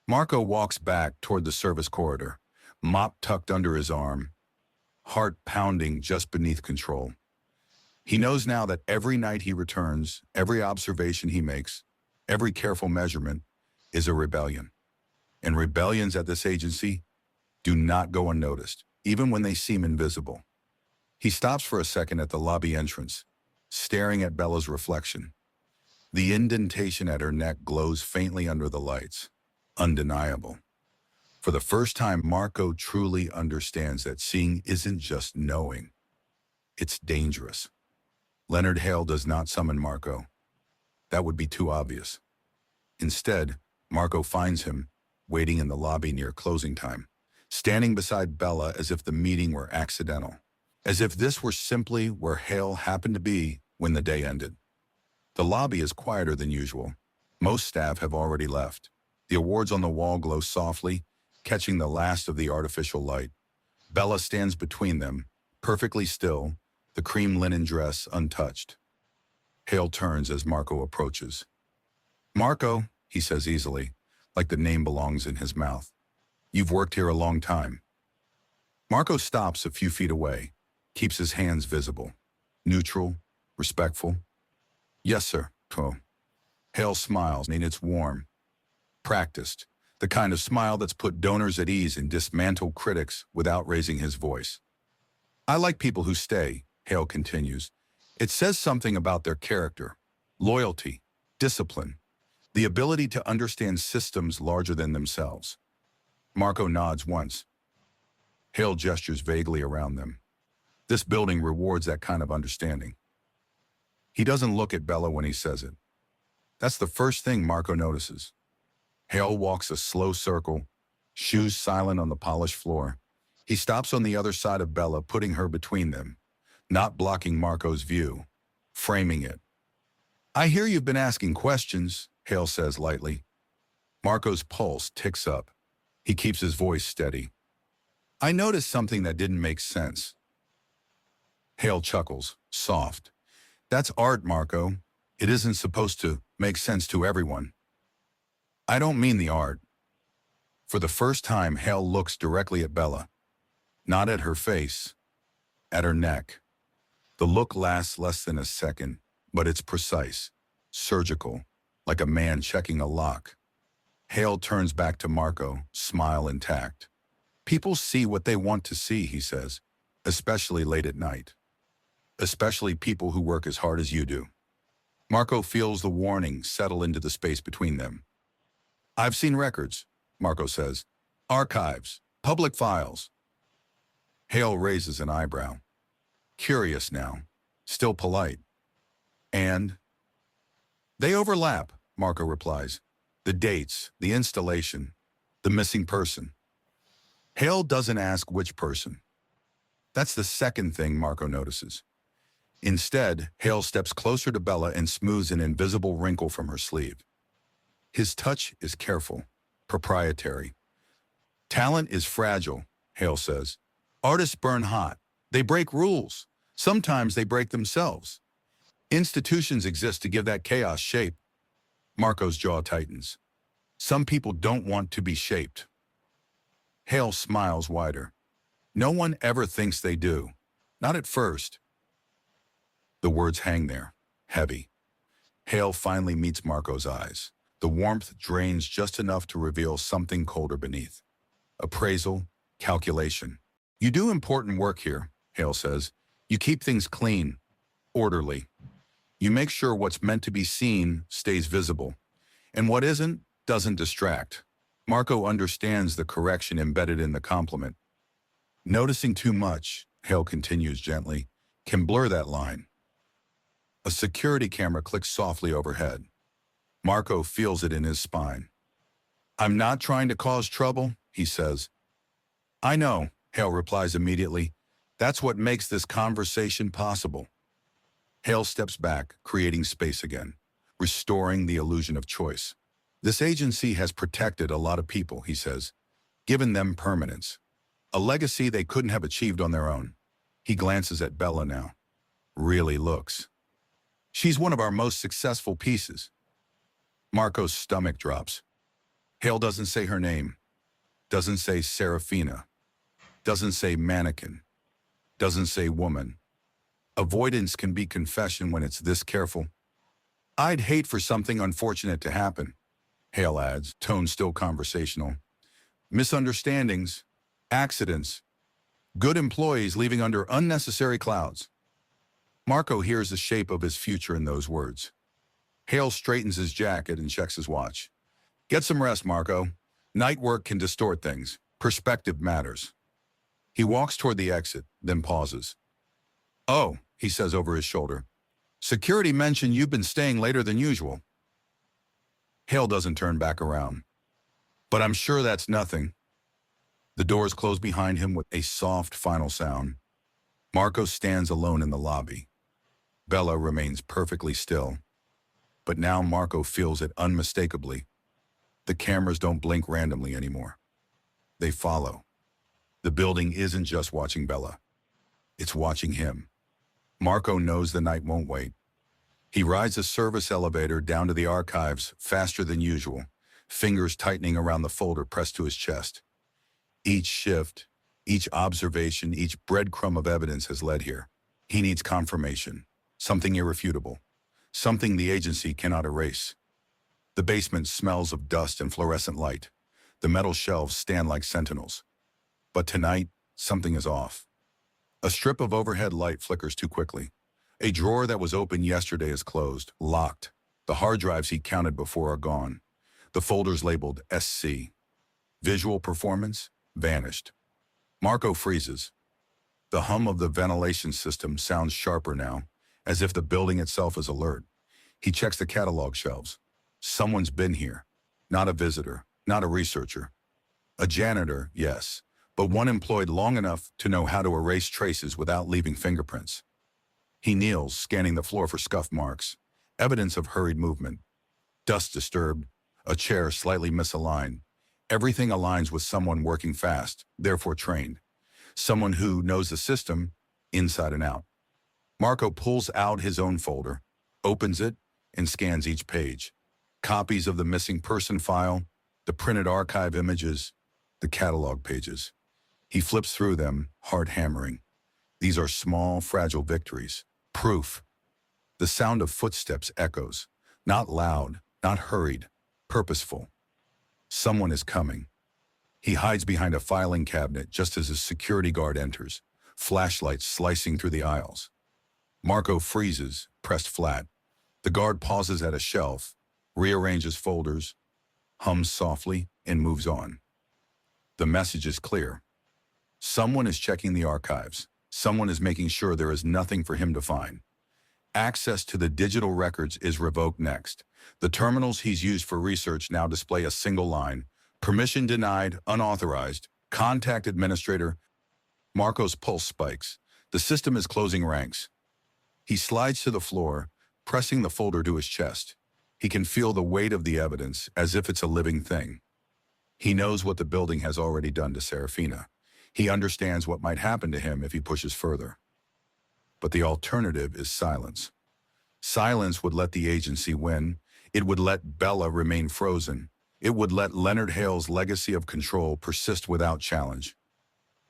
Marco walks back toward the service corridor, mop tucked under his arm, heart pounding just beneath control. He knows now that every night he returns, every observation he makes, every careful measurement is a rebellion. And rebellions at this agency do not go unnoticed, even when they seem invisible. He stops for a second at the lobby entrance, staring at Bella's reflection. The indentation at her neck glows faintly under the lights, undeniable. For the first time, Marco truly understands that seeing isn't just knowing. It's dangerous. Leonard Hale does not summon Marco. That would be too obvious. Instead, Marco finds him, waiting in the lobby near closing time, standing beside Bella as if the meeting were accidental, as if this were simply where Hale happened to be when the day ended. The lobby is quieter than usual. Most staff have already left. The awards on the wall glow softly, catching the last of the artificial light. Bella stands between them, perfectly still, the cream linen dress untouched. Hale turns as Marco approaches. Marco, he says easily, like the name belongs in his mouth. You've worked here a long time. Marco stops a few feet away, keeps his hands visible, neutral, respectful. Yes, sir. Oh. Hale smiles, and it's warm, practiced, the kind of smile that's put donors at ease and dismantled critics without raising his voice. I like people who stay, Hale continues. It says something about their character, loyalty, discipline, the ability to understand systems larger than themselves. Marco nods once. Hale gestures vaguely around them. This building rewards that kind of understanding. He doesn't look at Bella when he says it. That's the first thing Marco notices. Hale walks a slow circle, shoes silent on the polished floor. He stops on the other side of Bella, putting her between them, not blocking Marco's view, framing it. I hear you've been asking questions, Hale says lightly. Marco's pulse ticks up. He keeps his voice steady. I noticed something that didn't make sense. Hale chuckles, soft. That's art, Marco. It isn't supposed to make sense to everyone. I don't mean the art. For the first time, Hale looks directly at Bella. Not at her face, at her neck. The look lasts less than a second, but it's precise, surgical, like a man checking a lock. Hale turns back to Marco, smile intact. People see what they want to see, he says, especially late at night. Especially people who work as hard as you do. Marco feels the warning settle into the space between them. I've seen records, Marco says. Archives, public files. Hale raises an eyebrow. Curious now, still polite. And? They overlap, Marco replies. The dates, the installation, the missing person. Hale doesn't ask which person. That's the second thing Marco notices. Instead, Hale steps closer to Bella and smooths an invisible wrinkle from her sleeve. His touch is careful, proprietary. Talent is fragile, Hale says. Artists burn hot. They break rules. Sometimes they break themselves. Institutions exist to give that chaos shape. Marco's jaw tightens. Some people don't want to be shaped. Hale smiles wider. No one ever thinks they do. Not at first. The words hang there, heavy. Hale finally meets Marco's eyes. The warmth drains just enough to reveal something colder beneath. Appraisal, calculation. You do important work here, Hale says. You keep things clean, orderly. You make sure what's meant to be seen stays visible, and what isn't doesn't distract. Marco understands the correction embedded in the compliment. Noticing too much, Hale continues gently, can blur that line. A security camera clicks softly overhead. Marco feels it in his spine. I'm not trying to cause trouble, he says. I know, Hale replies immediately. That's what makes this conversation possible. Hale steps back, creating space again, restoring the illusion of choice. This agency has protected a lot of people, he says, given them permanence. A legacy they couldn't have achieved on their own. He glances at Bella now. Really looks. She's one of our most successful pieces. Marco's stomach drops. Hale doesn't say her name. Doesn't say Serafina. Doesn't say mannequin. Doesn't say woman. Avoidance can be confession when it's this careful. I'd hate for something unfortunate to happen, Hale adds, tone still conversational. Misunderstandings, accidents, good employees leaving under unnecessary clouds. Marco hears the shape of his future in those words. Hale straightens his jacket and checks his watch. Get some rest, Marco. Night work can distort things. Perspective matters. He walks toward the exit, then pauses. Oh, he says over his shoulder. Security mentioned you've been staying later than usual. Hale doesn't turn back around. But I'm sure that's nothing. The doors close behind him with a soft final sound. Marco stands alone in the lobby. Bella remains perfectly still. But now Marco feels it unmistakably. The cameras don't blink randomly anymore. They follow. The building isn't just watching Bella. It's watching him. Marco knows the night won't wait. He rides a service elevator down to the archives faster than usual, fingers tightening around the folder pressed to his chest. Each shift, each observation, each breadcrumb of evidence has led here. He needs confirmation, something irrefutable, something the agency cannot erase. The basement smells of dust and fluorescent light. The metal shelves stand like sentinels. But tonight, something is off. A strip of overhead light flickers too quickly. A drawer that was open yesterday is closed, locked. The hard drives he counted before are gone. The folders labeled SC. Visual performance vanished. Marco freezes. The hum of the ventilation system sounds sharper now, as if the building itself is alert. He checks the catalog shelves. Someone's been here. Not a visitor, not a researcher. A janitor, yes, but one employed long enough to know how to erase traces without leaving fingerprints. He kneels, scanning the floor for scuff marks, evidence of hurried movement. Dust disturbed, a chair slightly misaligned. Everything aligns with someone working fast, therefore trained. Someone who knows the system inside and out. Marco pulls out his own folder, opens it, and scans each page. Copies of the missing person file, the printed archive images, the catalog pages. He flips through them, heart hammering. These are small, fragile victories. Proof. The sound of footsteps echoes. Not loud, not hurried, purposeful. Someone is coming. He hides behind a filing cabinet just as his security guard enters, flashlights slicing through the aisles. Marco freezes, pressed flat. The guard pauses at a shelf, rearranges folders, hums softly, and moves on. The message is clear. Someone is checking the archives. Someone is making sure there is nothing for him to find. Access to the digital records is revoked next. The terminals he's used for research now display a single line. Permission denied, unauthorized, contact administrator. Marco's pulse spikes. The system is closing ranks. He slides to the floor, pressing the folder to his chest. He can feel the weight of the evidence as if it's a living thing. He knows what the building has already done to Serafina. He understands what might happen to him if he pushes further. But the alternative is silence. Silence would let the agency win. It would let Bella remain frozen. It would let Leonard Hale's legacy of control persist without challenge.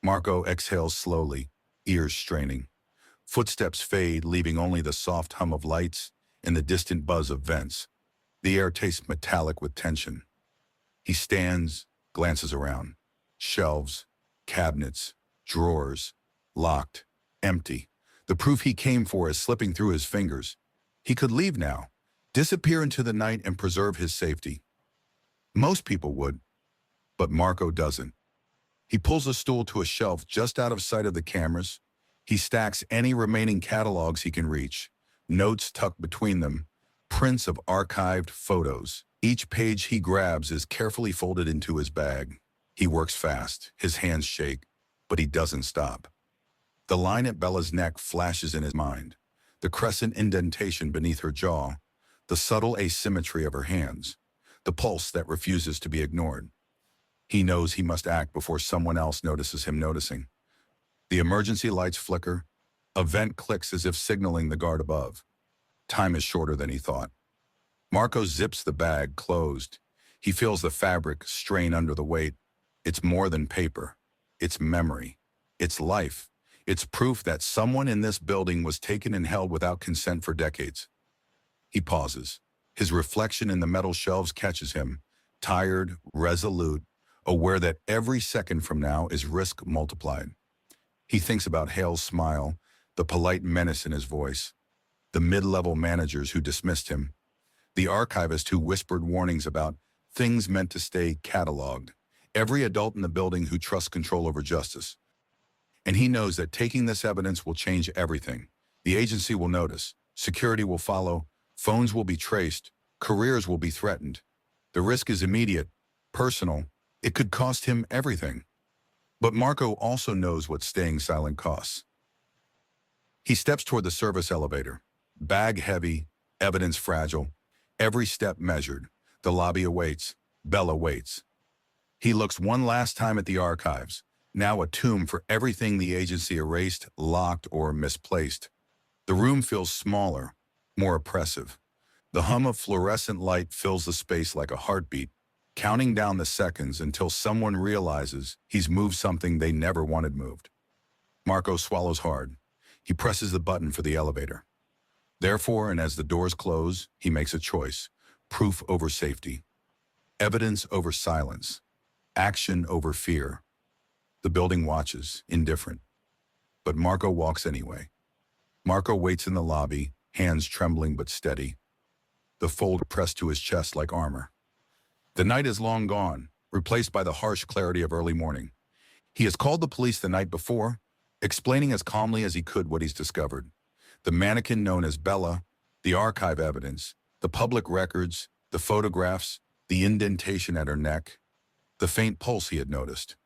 Marco exhales slowly, ears straining. Footsteps fade, leaving only the soft hum of lights and the distant buzz of vents. The air tastes metallic with tension. He stands, glances around. Shelves, cabinets, drawers, locked. Empty. The proof he came for is slipping through his fingers. He could leave now, disappear into the night and preserve his safety. Most people would, but Marco doesn't. He pulls a stool to a shelf just out of sight of the cameras. He stacks any remaining catalogs he can reach, notes tucked between them, prints of archived photos. Each page he grabs is carefully folded into his bag. He works fast, his hands shake, but he doesn't stop. The line at Bella's neck flashes in his mind, the crescent indentation beneath her jaw, the subtle asymmetry of her hands, the pulse that refuses to be ignored. He knows he must act before someone else notices him noticing. The emergency lights flicker. A vent clicks as if signaling the guard above. Time is shorter than he thought. Marco zips the bag closed. He feels the fabric strain under the weight. It's more than paper. It's memory. It's life. It's proof that someone in this building was taken and held without consent for decades. He pauses. His reflection in the metal shelves catches him, tired, resolute, aware that every second from now is risk multiplied. He thinks about Hale's smile, the polite menace in his voice, the mid-level managers who dismissed him, the archivist who whispered warnings about things meant to stay cataloged, every adult in the building who trusts control over justice. And he knows that taking this evidence will change everything. The agency will notice, security will follow, phones will be traced, careers will be threatened. The risk is immediate, personal. It could cost him everything. But Marco also knows what staying silent costs. He steps toward the service elevator. Bag heavy, evidence fragile, every step measured. The lobby awaits. Bella waits. He looks one last time at the archives, now a tomb for everything the agency erased, locked, or misplaced. The room feels smaller, more oppressive. The hum of fluorescent light fills the space like a heartbeat, counting down the seconds until someone realizes he's moved something they never wanted moved. Marco swallows hard. He presses the button for the elevator. Therefore, and as the doors close, he makes a choice. Proof over safety. Evidence over silence. Action over fear. The building watches, indifferent. But Marco walks anyway. Marco waits in the lobby, hands trembling but steady. The fold pressed to his chest like armor. The night is long gone, replaced by the harsh clarity of early morning. He has called the police the night before, explaining as calmly as he could what he's discovered. The mannequin known as Bella, the archive evidence, the public records, the photographs, the indentation at her neck, the faint pulse he had noticed.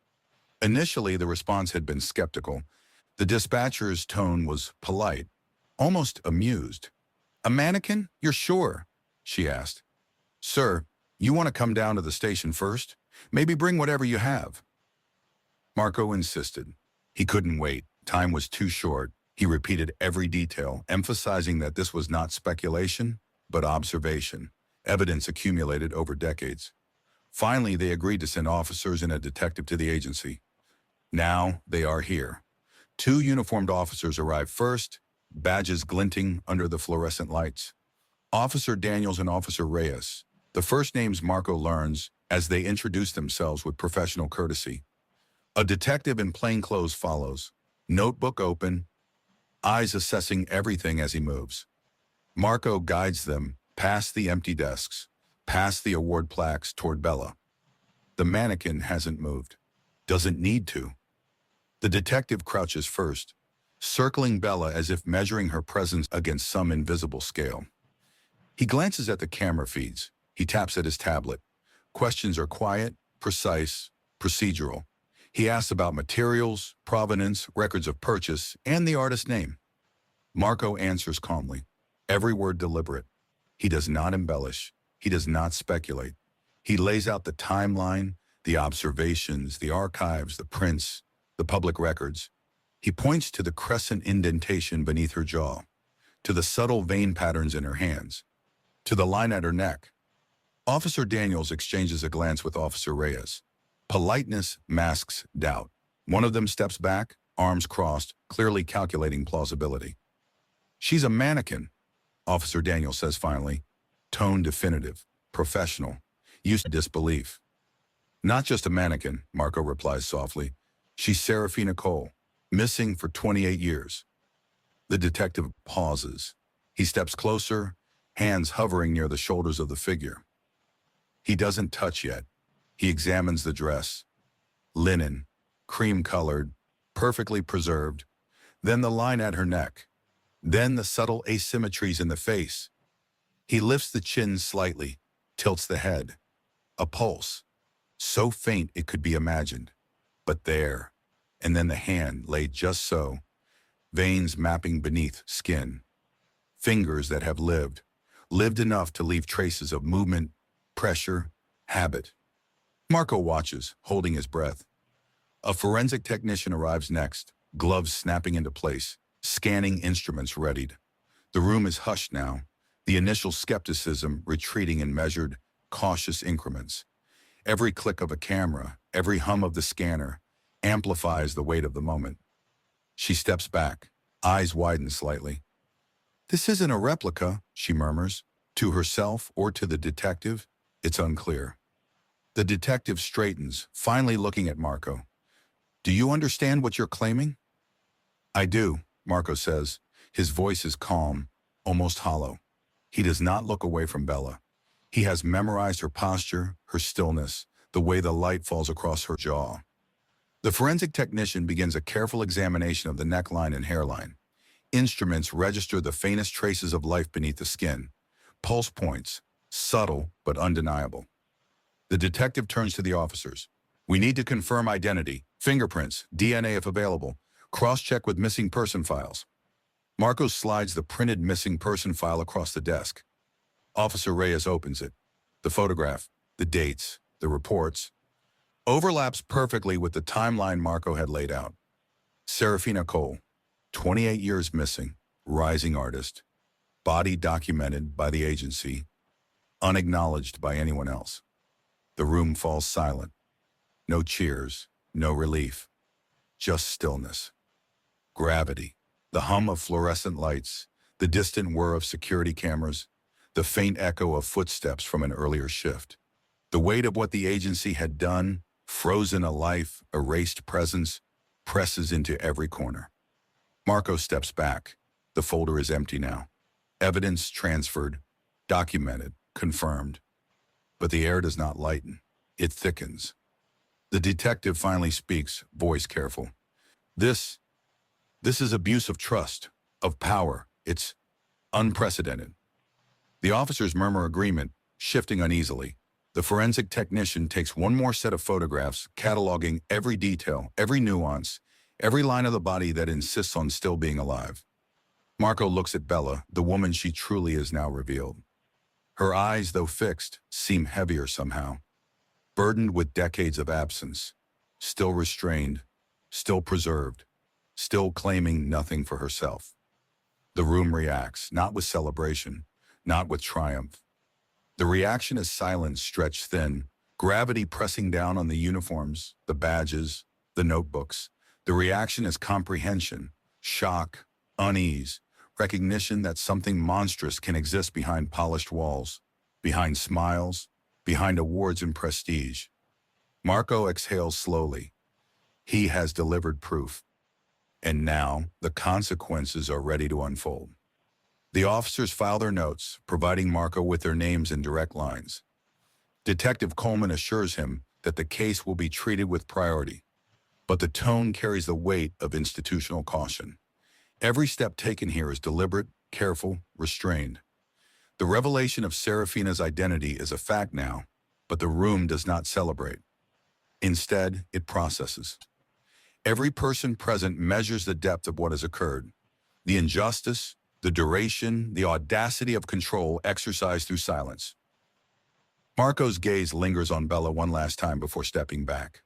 Initially, the response had been skeptical. The dispatcher's tone was polite, almost amused. "A mannequin? You're sure?" she asked. "Sir, you want to come down to the station first? Maybe bring whatever you have." Marco insisted. He couldn't wait. Time was too short. He repeated every detail, emphasizing that this was not speculation, but observation, evidence accumulated over decades. Finally, they agreed to send officers and a detective to the agency. Now they are here. 2 uniformed officers arrive first, badges glinting under the fluorescent lights. Officer Daniels and Officer Reyes. The first names Marco learns as they introduce themselves with professional courtesy. A detective in plain clothes follows, notebook open, eyes assessing everything as he moves. Marco guides them past the empty desks, past the award plaques toward Bella. The mannequin hasn't moved, doesn't need to. The detective crouches first, circling Bella as if measuring her presence against some invisible scale. He glances at the camera feeds. He taps at his tablet. Questions are quiet, precise, procedural. He asks about materials, provenance, records of purchase, and the artist's name. Marco answers calmly, every word deliberate. He does not embellish. He does not speculate. He lays out the timeline, the observations, the archives, the prints, the public records. He points to the crescent indentation beneath her jaw, to the subtle vein patterns in her hands, to the line at her neck. Officer Daniels exchanges a glance with Officer Reyes. Politeness masks doubt. One of them steps back, arms crossed, clearly calculating plausibility. "She's a mannequin," Officer Daniels says finally, tone definitive, professional, used to disbelief. "Not just a mannequin," Marco replies softly. "She's Serafina Cole, Missing for 28 years. The detective pauses. He steps closer, hands hovering near the shoulders of the figure. He doesn't touch yet. He examines the dress. Linen, cream-colored, perfectly preserved. Then the line at her neck. Then the subtle asymmetries in the face. He lifts the chin slightly, tilts the head. A pulse, so faint it could be imagined. But there. And then the hand laid just so, veins mapping beneath skin. Fingers that have lived enough to leave traces of movement, pressure, habit. Marco watches, holding his breath. A forensic technician arrives next, gloves snapping into place, scanning instruments readied. The room is hushed now, the initial skepticism retreating in measured, cautious increments. Every click of a camera, every hum of the scanner, amplifies the weight of the moment. She steps back, eyes widen slightly. "This isn't a replica," she murmurs. To herself or to the detective, it's unclear. The detective straightens, finally looking at Marco. "Do you understand what you're claiming?" "I do," Marco says. His voice is calm, almost hollow. He does not look away from Bella. He has memorized her posture, her stillness, the way the light falls across her jaw. The forensic technician begins a careful examination of the neckline and hairline. Instruments register the faintest traces of life beneath the skin. Pulse points, subtle but undeniable. The detective turns to the officers. "We need to confirm identity, fingerprints, DNA if available. Cross-check with missing person files." Marco slides the printed missing person file across the desk. Officer Reyes opens it. The photograph, the dates, the reports, overlaps perfectly with the timeline Marco had laid out. Serafina Cole, 28 years missing, rising artist, body documented by the agency, unacknowledged by anyone else. The room falls silent. No cheers, no relief, just stillness. Gravity, the hum of fluorescent lights, the distant whir of security cameras, the faint echo of footsteps from an earlier shift. The weight of what the agency had done, frozen a life, erased presence, presses into every corner. Marco steps back. The folder is empty now. Evidence transferred, documented, confirmed. But the air does not lighten. It thickens. The detective finally speaks, voice careful. This is abuse of trust, of power. It's unprecedented." The officers murmur agreement, shifting uneasily. The forensic technician takes one more set of photographs, cataloging every detail, every nuance, every line of the body that insists on still being alive. Marco looks at Bella, the woman she truly is now revealed. Her eyes, though fixed, seem heavier somehow, burdened with decades of absence, still restrained, still preserved, still claiming nothing for herself. The room reacts, not with celebration, not with triumph. The reaction is silence stretched thin, gravity pressing down on the uniforms, the badges, the notebooks. The reaction is comprehension, shock, unease, recognition that something monstrous can exist behind polished walls, behind smiles, behind awards and prestige. Marco exhales slowly. He has delivered proof. And now the consequences are ready to unfold. The officers file their notes, providing Marco with their names and direct lines. Detective Coleman assures him that the case will be treated with priority, but the tone carries the weight of institutional caution. Every step taken here is deliberate, careful, restrained. The revelation of Serafina's identity is a fact now, but the room does not celebrate. Instead, it processes. Every person present measures the depth of what has occurred, the injustice, the duration, the audacity of control exercised through silence. Marco's gaze lingers on Bella one last time before stepping back.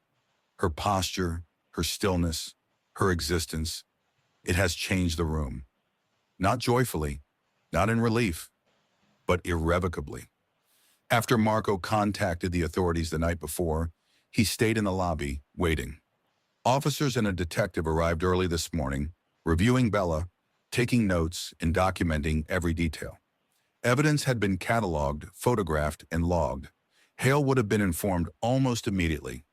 Her posture, her stillness, her existence, it has changed the room. Not joyfully, not in relief, but irrevocably. After Marco contacted the authorities the night before, he stayed in the lobby, waiting. Officers and a detective arrived early this morning, reviewing Bella, taking notes and documenting every detail. Evidence had been cataloged, photographed, and logged. Hale would have been informed almost immediately.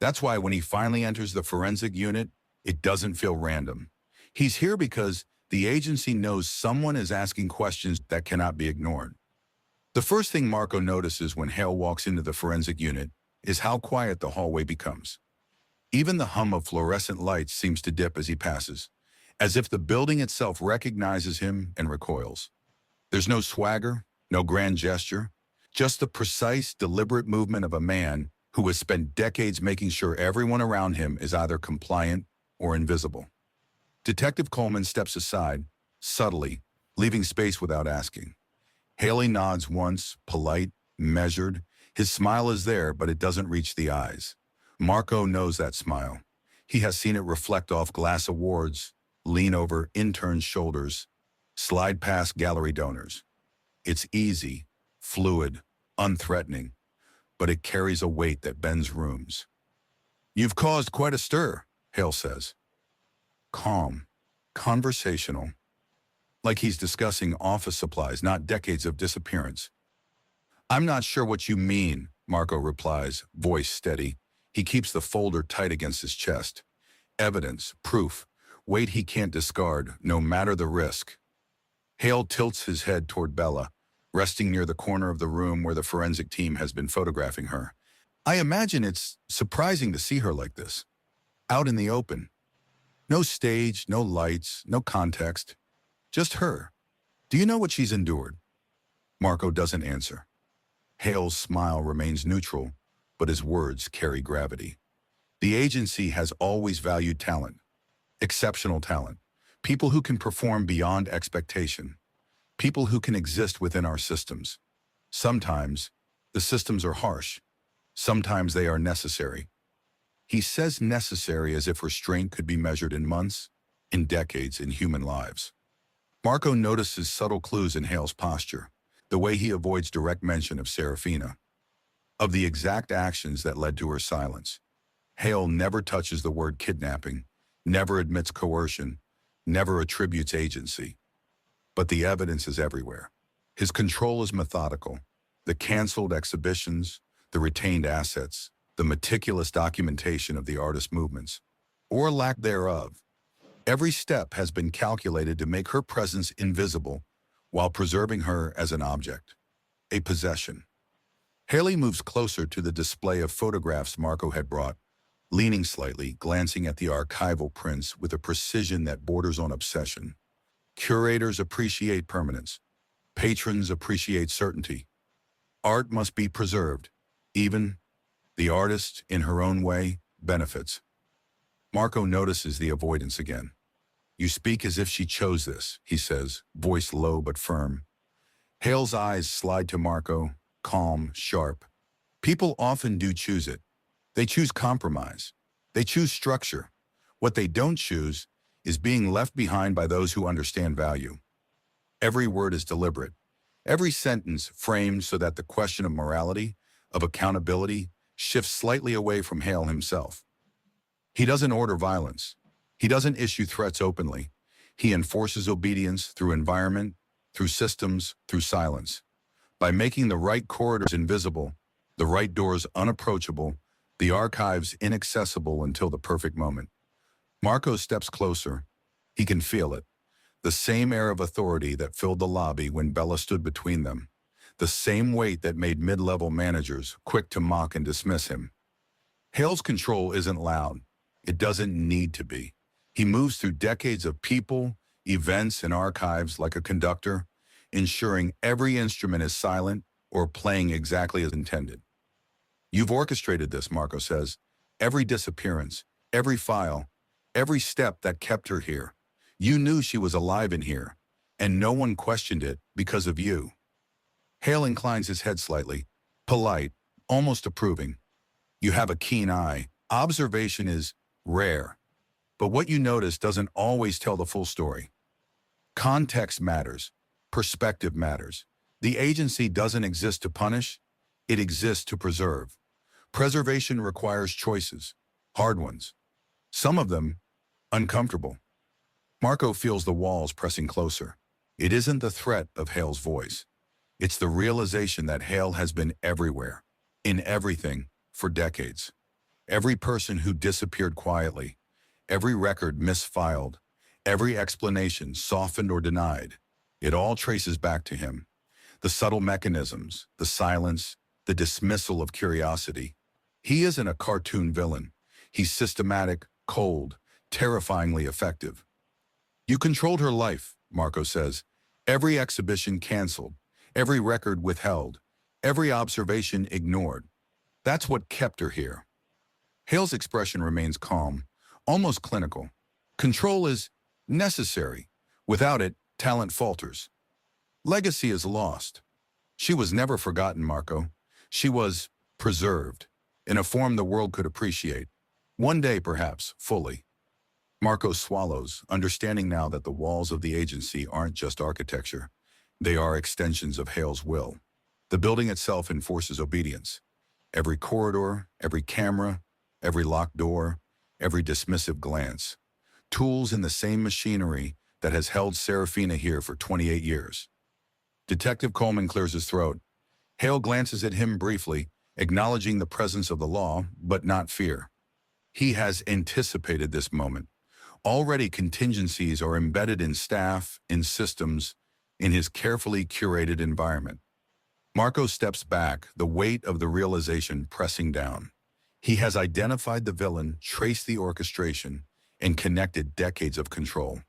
That's why when he finally enters the forensic unit, It doesn't feel random. He's here because the agency knows someone is asking questions that cannot be ignored. The first thing Marco notices when Hale walks into the forensic unit is how quiet the hallway becomes. Even the hum of fluorescent lights seems to dip as he passes, as if the building itself recognizes him and recoils. There's no swagger, no grand gesture, just the precise, deliberate movement of a man who has spent decades making sure everyone around him is either compliant or invisible. Detective Coleman steps aside, subtly, leaving space without asking. Haley nods once, polite, measured. His smile is there, but it doesn't reach the eyes. Marco knows that smile. He has seen it reflect off glass awards, lean over interns' shoulders, slide past gallery donors. It's easy, fluid, unthreatening, but it carries a weight that bends rooms. "You've caused quite a stir," Hale says. Calm, conversational, like he's discussing office supplies, not decades of disappearance. "I'm not sure what you mean," Marco replies, voice steady. He keeps the folder tight against his chest. Evidence, proof, weight he can't discard, no matter the risk. Hale tilts his head toward Bella, resting near the corner of the room where the forensic team has been photographing her. "I imagine it's surprising to see her like this, out in the open. No stage, no lights, no context, just her. Do you know what she's endured?" Marco doesn't answer. Hale's smile remains neutral, but his words carry gravity. The agency has always valued talent, exceptional talent, people who can perform beyond expectation, people who can exist within our systems. Sometimes the systems are harsh, sometimes they are necessary. He says necessary as if restraint could be measured in months, in decades, in human lives. Marco notices subtle clues in Hale's posture, the way he avoids direct mention of Serafina, of the exact actions that led to her silence. Hale never touches the word kidnapping, never admits coercion, never attributes agency. But the evidence is everywhere. His control is methodical. The canceled exhibitions, the retained assets, the meticulous documentation of the artist's movements, or lack thereof. Every step has been calculated to make her presence invisible while preserving her as an object, a possession. Haley moves closer to the display of photographs Marco had brought, leaning slightly, glancing at the archival prints with a precision that borders on obsession. Curators appreciate permanence. Patrons appreciate certainty. Art must be preserved. Even the artist, in her own way, benefits. Marco notices the avoidance again. "You speak as if she chose this," he says, voice low but firm. Hale's eyes slide to Marco, calm, sharp. "People often do choose it. They choose compromise. They choose structure. What they don't choose is being left behind by those who understand value." Every word is deliberate. Every sentence framed so that the question of morality, of accountability, shifts slightly away from Hale himself. He doesn't order violence. He doesn't issue threats openly. He enforces obedience through environment, through systems, through silence. By making the right corridors invisible, the right doors unapproachable, the archives inaccessible until the perfect moment. Marco steps closer. He can feel it. The same air of authority that filled the lobby when Bella stood between them. The same weight that made mid-level managers quick to mock and dismiss him. Hale's control isn't loud. It doesn't need to be. He moves through decades of people, events, and archives like a conductor, ensuring every instrument is silent or playing exactly as intended. "You've orchestrated this," Marco says. "Every disappearance, every file, every step that kept her here. You knew she was alive in here, and no one questioned it because of you." Hale inclines his head slightly, polite, almost approving. "You have a keen eye. Observation is rare. But what you notice doesn't always tell the full story. Context matters. Perspective matters. The agency doesn't exist to punish. It exists to preserve. Preservation requires choices, hard ones. Some of them uncomfortable." Marco feels the walls pressing closer. It isn't the threat of Hale's voice. It's the realization that Hale has been everywhere, in everything, for decades. Every person who disappeared quietly, every record misfiled, every explanation softened or denied. It all traces back to him. The subtle mechanisms, the silence, the dismissal of curiosity. He isn't a cartoon villain. He's systematic, cold, terrifyingly effective. You controlled her life, Marco says. Every exhibition canceled, every record withheld, every observation ignored. That's what kept her here. Hale's expression remains calm, almost clinical. Control is necessary. Without it, talent falters. Legacy is lost. She was never forgotten, Marco. She was preserved, in a form the world could appreciate. One day, perhaps, fully. Marco swallows, understanding now that the walls of the agency aren't just architecture. They are extensions of Hale's will. The building itself enforces obedience. Every corridor, every camera, every locked door, every dismissive glance. Tools in the same machinery that has held Serafina here for 28 years. Detective Coleman clears his throat. Hale glances at him briefly, acknowledging the presence of the law, but not fear. He has anticipated this moment. Already contingencies are embedded in staff, in systems, in his carefully curated environment. Marco steps back, the weight of the realization pressing down. He has identified the villain, traced the orchestration, and connected decades of control.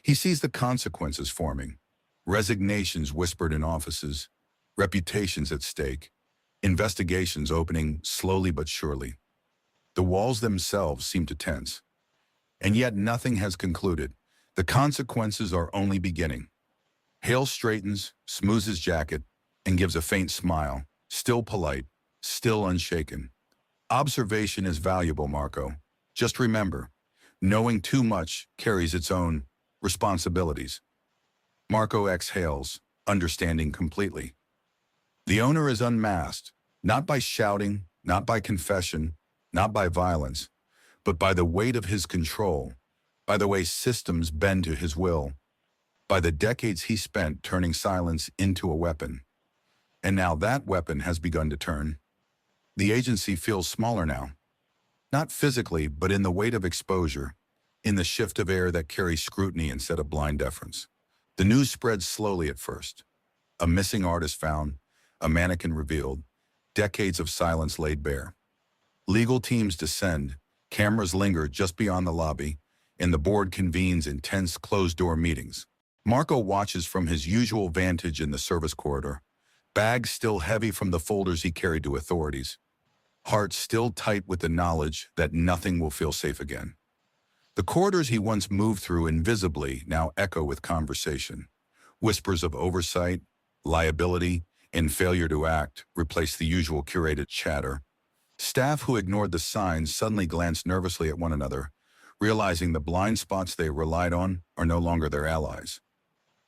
He sees the consequences forming. Resignations whispered in offices, reputations at stake, investigations opening slowly but surely. The walls themselves seem to tense. And yet nothing has concluded. The consequences are only beginning. Hale straightens, smooths his jacket, and gives a faint smile, still polite, still unshaken. Observation is valuable, Marco. Just remember, knowing too much carries its own responsibilities. Marco exhales, understanding completely. The owner is unmasked, not by shouting, not by confession, not by violence, but by the weight of his control, by the way systems bend to his will, by the decades he spent turning silence into a weapon. And now that weapon has begun to turn. The agency feels smaller now, not physically, but in the weight of exposure, in the shift of air that carries scrutiny instead of blind deference. The news spreads slowly at first. A missing artist found, a mannequin revealed, decades of silence laid bare. Legal teams descend, cameras linger just beyond the lobby, and the board convenes in tense closed-door meetings. Marco watches from his usual vantage in the service corridor, bags still heavy from the folders he carried to authorities, heart still tight with the knowledge that nothing will feel safe again. The corridors he once moved through invisibly now echo with conversation. Whispers of oversight, liability, and failure to act replace the usual curated chatter. Staff who ignored the signs suddenly glance nervously at one another, realizing the blind spots they relied on are no longer their allies.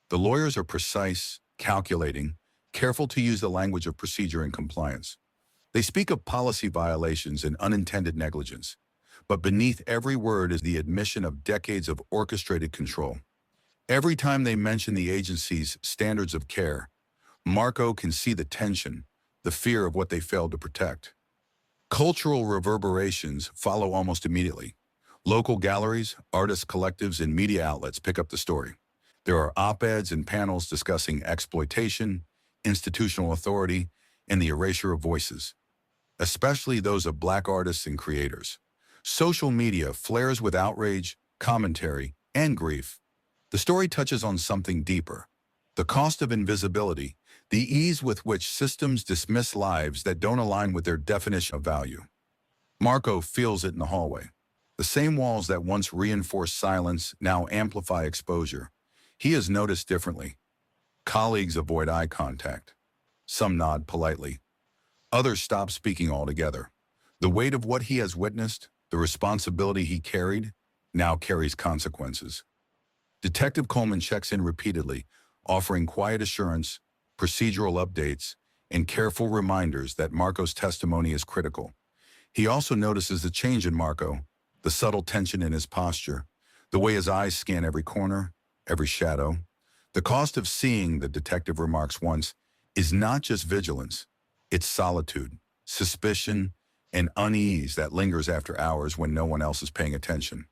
The lawyers are precise, calculating, careful to use the language of procedure and compliance. They speak of policy violations and unintended negligence, but beneath every word is the admission of decades of orchestrated control. Every time they mention the agency's standards of care, Marco can see the tension, the fear of what they failed to protect. Cultural reverberations follow almost immediately. Local galleries, artist collectives, and media outlets pick up the story. There are op-eds and panels discussing exploitation, institutional authority, and the erasure of voices, especially those of Black artists and creators. Social media flares with outrage, commentary, and grief. The story touches on something deeper: the cost of invisibility, the ease with which systems dismiss lives that don't align with their definition of value. Marco feels it in the hallway. The same walls that once reinforced silence now amplify exposure. He is noticed differently. Colleagues avoid eye contact. Some nod politely. Others stop speaking altogether. The weight of what he has witnessed, the responsibility he carried, now carries consequences. Detective Coleman checks in repeatedly, offering quiet assurance, procedural updates, and careful reminders that Marco's testimony is critical. He also notices the change in Marco, the subtle tension in his posture, the way his eyes scan every corner, every shadow. The cost of seeing, the detective remarks once, is not just vigilance. It's solitude, suspicion, and unease that lingers after hours when no one else is paying attention.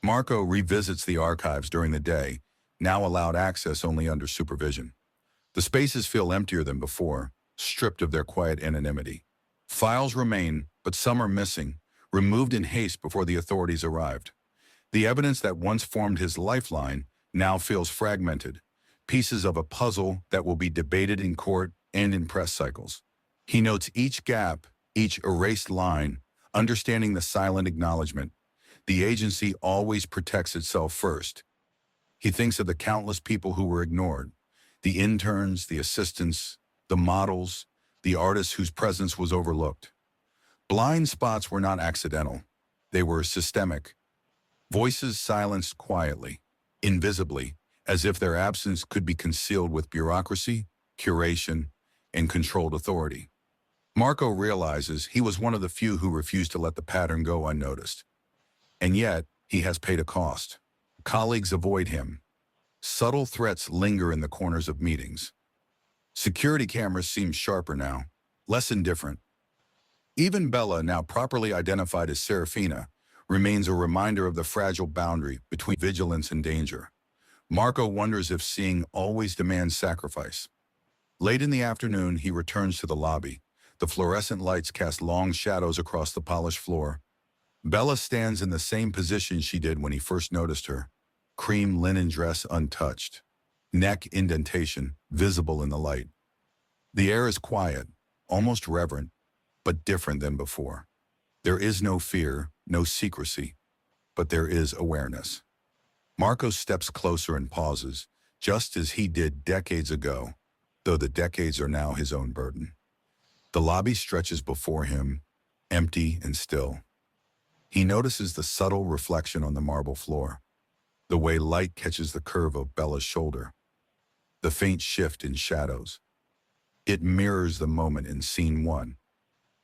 Marco revisits the archives during the day, now allowed access only under supervision. The spaces feel emptier than before, stripped of their quiet anonymity. Files remain, but some are missing, removed in haste before the authorities arrived. The evidence that once formed his lifeline now feels fragmented, pieces of a puzzle that will be debated in court and in press cycles. He notes each gap, each erased line, understanding the silent acknowledgement. The agency always protects itself first. He thinks of the countless people who were ignored, the interns, the assistants, the models, the artists whose presence was overlooked. Blind spots were not accidental. They were systemic. Voices silenced quietly, invisibly, as if their absence could be concealed with bureaucracy, curation, and controlled authority. Marco realizes he was one of the few who refused to let the pattern go unnoticed. And yet, he has paid a cost. Colleagues avoid him. Subtle threats linger in the corners of meetings. Security cameras seem sharper now, less indifferent. Even Bella, now properly identified as Serafina, remains a reminder of the fragile boundary between vigilance and danger. Marco wonders if seeing always demands sacrifice. Late in the afternoon, he returns to the lobby. The fluorescent lights cast long shadows across the polished floor. Bella stands in the same position she did when he first noticed her. Cream linen dress untouched. Neck indentation visible in the light. The air is quiet, almost reverent, but different than before. There is no fear, no secrecy, but there is awareness. Marco steps closer and pauses, just as he did decades ago, though the decades are now his own burden. The lobby stretches before him, empty and still. He notices the subtle reflection on the marble floor, the way light catches the curve of Bella's shoulder, the faint shift in shadows. It mirrors the moment in scene 1,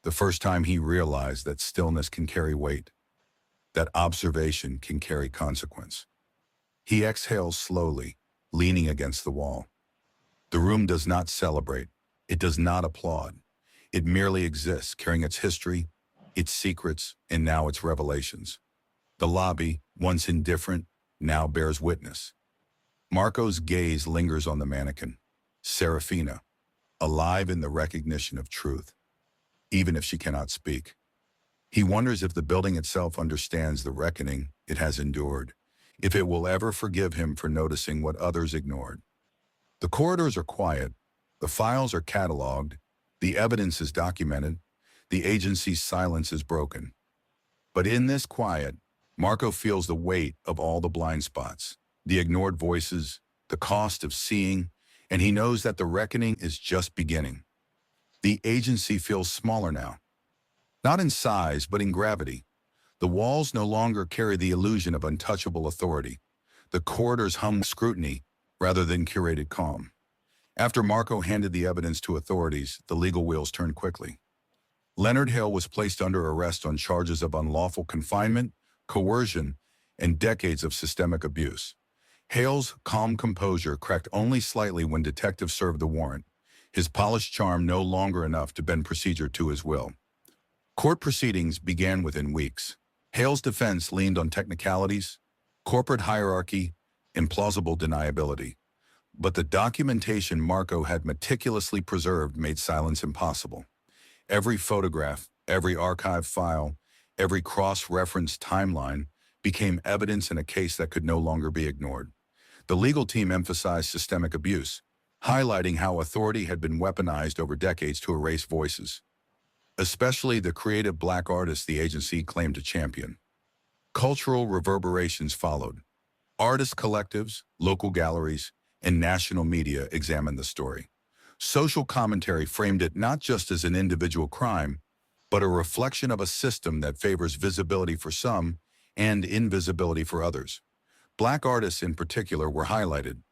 the first time he realized that stillness can carry weight, that observation can carry consequence. He exhales slowly, leaning against the wall. The room does not celebrate. It does not applaud. It merely exists, carrying its history, its secrets, and now its revelations. The lobby, once indifferent, now bears witness. Marco's gaze lingers on the mannequin, Serafina, alive in the recognition of truth, even if she cannot speak. He wonders if the building itself understands the reckoning it has endured, if it will ever forgive him for noticing what others ignored. The corridors are quiet, the files are cataloged, the evidence is documented, the agency's silence is broken. But in this quiet, Marco feels the weight of all the blind spots, the ignored voices, the cost of seeing, and he knows that the reckoning is just beginning. The agency feels smaller now, not in size, but in gravity. The walls no longer carry the illusion of untouchable authority. The corridors hum with scrutiny rather than curated calm. After Marco handed the evidence to authorities, the legal wheels turned quickly. Leonard Hale was placed under arrest on charges of unlawful confinement, coercion, and decades of systemic abuse. Hale's calm composure cracked only slightly when detectives served the warrant, his polished charm no longer enough to bend procedure to his will. Court proceedings began within weeks. Hale's defense leaned on technicalities, corporate hierarchy, implausible deniability. But the documentation Marco had meticulously preserved made silence impossible. Every photograph, every archive file, every cross-referenced timeline became evidence in a case that could no longer be ignored. The legal team emphasized systemic abuse, highlighting how authority had been weaponized over decades to erase voices, especially the creative Black artists the agency claimed to champion. Cultural reverberations followed. Artist collectives, local galleries, and national media examined the story. Social commentary framed it not just as an individual crime, but a reflection of a system that favors visibility for some and invisibility for others. Black artists in particular were highlighted,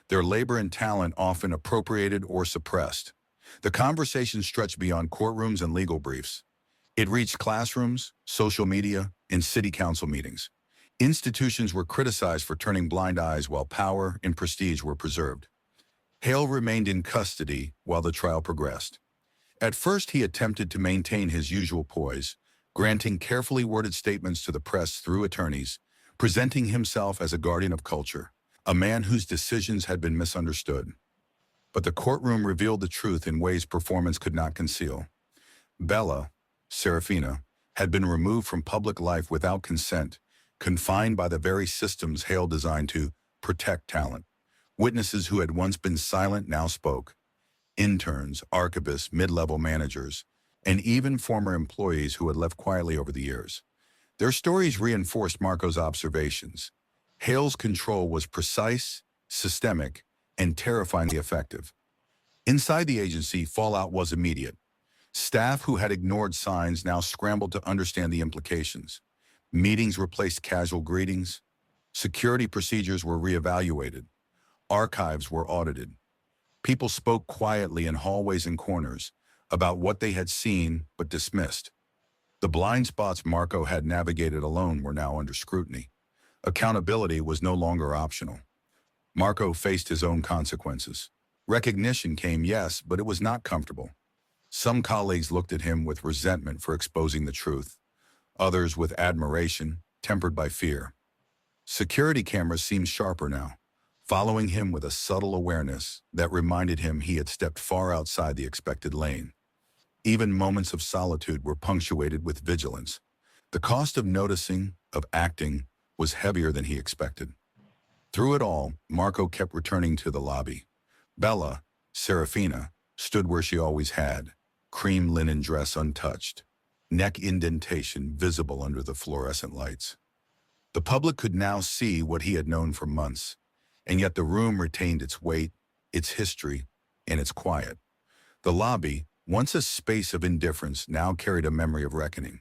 their labor and talent often appropriated or suppressed. The conversation stretched beyond courtrooms and legal briefs. It reached classrooms, social media, and city council meetings. Institutions were criticized for turning blind eyes while power and prestige were preserved. Hale remained in custody while the trial progressed. At first, he attempted to maintain his usual poise, granting carefully worded statements to the press through attorneys, presenting himself as a guardian of culture, a man whose decisions had been misunderstood. But the courtroom revealed the truth in ways performance could not conceal. Bella, Serafina, had been removed from public life without consent, confined by the very systems Hale designed to protect talent. Witnesses who had once been silent now spoke. Interns, archivists, mid-level managers, and even former employees who had left quietly over the years. Their stories reinforced Marco's observations. Hale's control was precise, systemic, and terrifyingly effective. Inside the agency, fallout was immediate. Staff who had ignored signs now scrambled to understand the implications. Meetings replaced casual greetings. Security procedures were reevaluated. Archives were audited. People spoke quietly in hallways and corners about what they had seen but dismissed. The blind spots Marco had navigated alone were now under scrutiny. Accountability was no longer optional. Marco faced his own consequences. Recognition came, yes, but it was not comfortable. Some colleagues looked at him with resentment for exposing the truth, others with admiration, tempered by fear. Security cameras seemed sharper now, following him with a subtle awareness that reminded him he had stepped far outside the expected lane. Even moments of solitude were punctuated with vigilance. The cost of noticing, of acting, was heavier than he expected. Through it all, Marco kept returning to the lobby. Bella, Serafina, stood where she always had, cream linen dress untouched, neck indentation visible under the fluorescent lights. The public could now see what he had known for months, and yet the room retained its weight, its history, and its quiet. The lobby, once a space of indifference, now carried a memory of reckoning.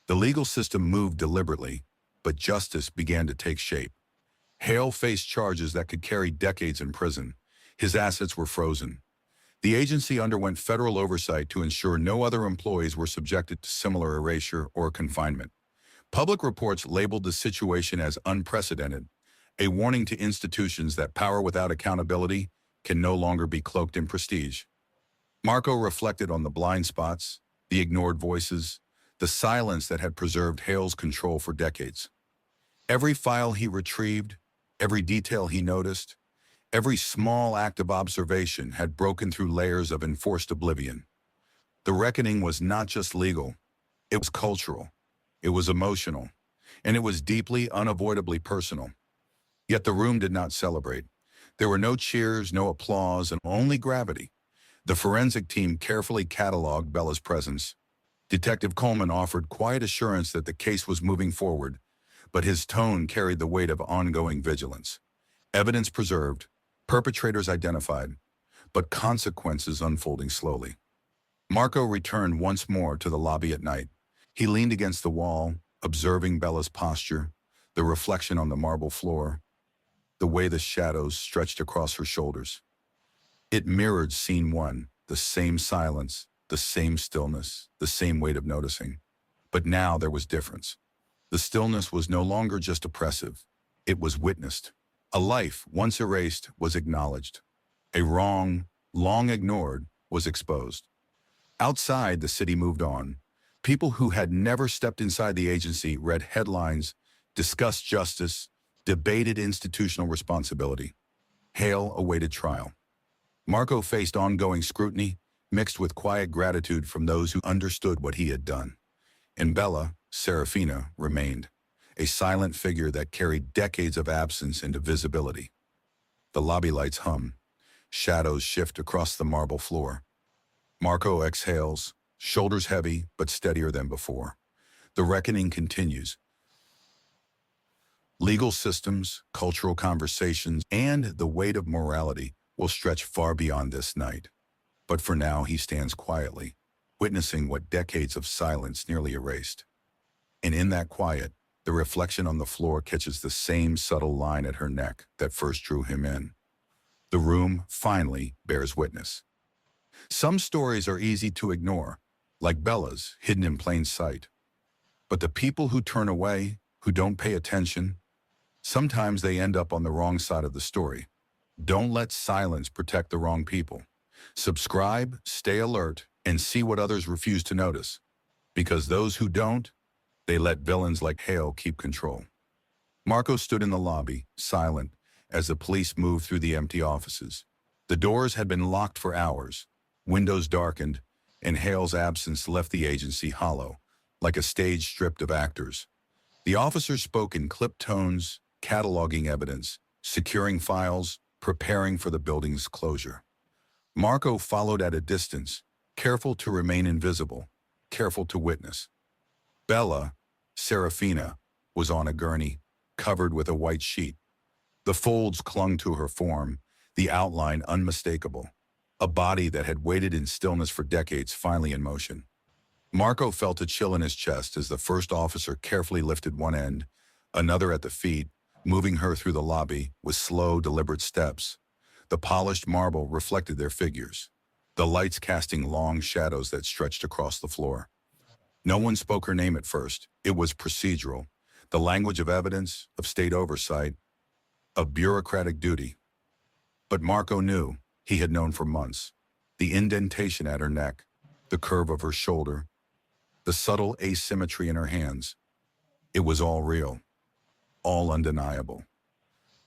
The legal system moved deliberately, but justice began to take shape. Hale faced charges that could carry decades in prison. His assets were frozen. The agency underwent federal oversight to ensure no other employees were subjected to similar erasure or confinement. Public reports labeled the situation as unprecedented, a warning to institutions that power without accountability can no longer be cloaked in prestige. Marco reflected on the blind spots, the ignored voices, the silence that had preserved Hale's control for decades. Every file he retrieved, every detail he noticed, every small act of observation had broken through layers of enforced oblivion. The reckoning was not just legal, it was cultural, it was emotional, and it was deeply, unavoidably personal. Yet the room did not celebrate. There were no cheers, no applause, and only gravity. The forensic team carefully cataloged Bella's presence. Detective Coleman offered quiet assurance that the case was moving forward, but his tone carried the weight of ongoing vigilance. Evidence preserved, perpetrators identified, but consequences unfolding slowly. Marco returned once more to the lobby at night. He leaned against the wall, observing Bella's posture, the reflection on the marble floor, the way the shadows stretched across her shoulders. It mirrored scene one, the same silence, the same stillness, the same weight of noticing. But now there was difference. The stillness was no longer just oppressive. It was witnessed. A life, once erased, was acknowledged. A wrong, long ignored, was exposed. Outside, the city moved on. People who had never stepped inside the agency read headlines, discussed justice, debated institutional responsibility. Hale awaited trial. Marco faced ongoing scrutiny, mixed with quiet gratitude from those who understood what he had done. And Bella, Serafina, remained, a silent figure that carried decades of absence into visibility. The lobby lights hum. Shadows shift across the marble floor. Marco exhales, shoulders heavy but steadier than before. The reckoning continues. Legal systems, cultural conversations, and the weight of morality will stretch far beyond this night. But for now, he stands quietly, witnessing what decades of silence nearly erased. And in that quiet, the reflection on the floor catches the same subtle line at her neck that first drew him in. The room, finally, bears witness. Some stories are easy to ignore, like Bella's, hidden in plain sight. But the people who turn away, who don't pay attention, sometimes they end up on the wrong side of the story. Don't let silence protect the wrong people. Subscribe, stay alert, and see what others refuse to notice. Because those who don't, they let villains like Hale keep control. Marco stood in the lobby, silent, as the police moved through the empty offices. The doors had been locked for hours, windows darkened, and Hale's absence left the agency hollow, like a stage stripped of actors. The officers spoke in clipped tones, cataloging evidence, securing files, preparing for the building's closure. Marco followed at a distance, careful to remain invisible, careful to witness. Bella, Serafina, was on a gurney, covered with a white sheet. The folds clung to her form, the outline unmistakable. A body that had waited in stillness for decades finally in motion. Marco felt a chill in his chest as the first officer carefully lifted one end, another at the feet, moving her through the lobby with slow, deliberate steps. The polished marble reflected their figures, the lights casting long shadows that stretched across the floor. No one spoke her name at first. It was procedural, the language of evidence, of state oversight, of bureaucratic duty. But Marco knew, he had known for months, the indentation at her neck, the curve of her shoulder, the subtle asymmetry in her hands. It was all real, all undeniable.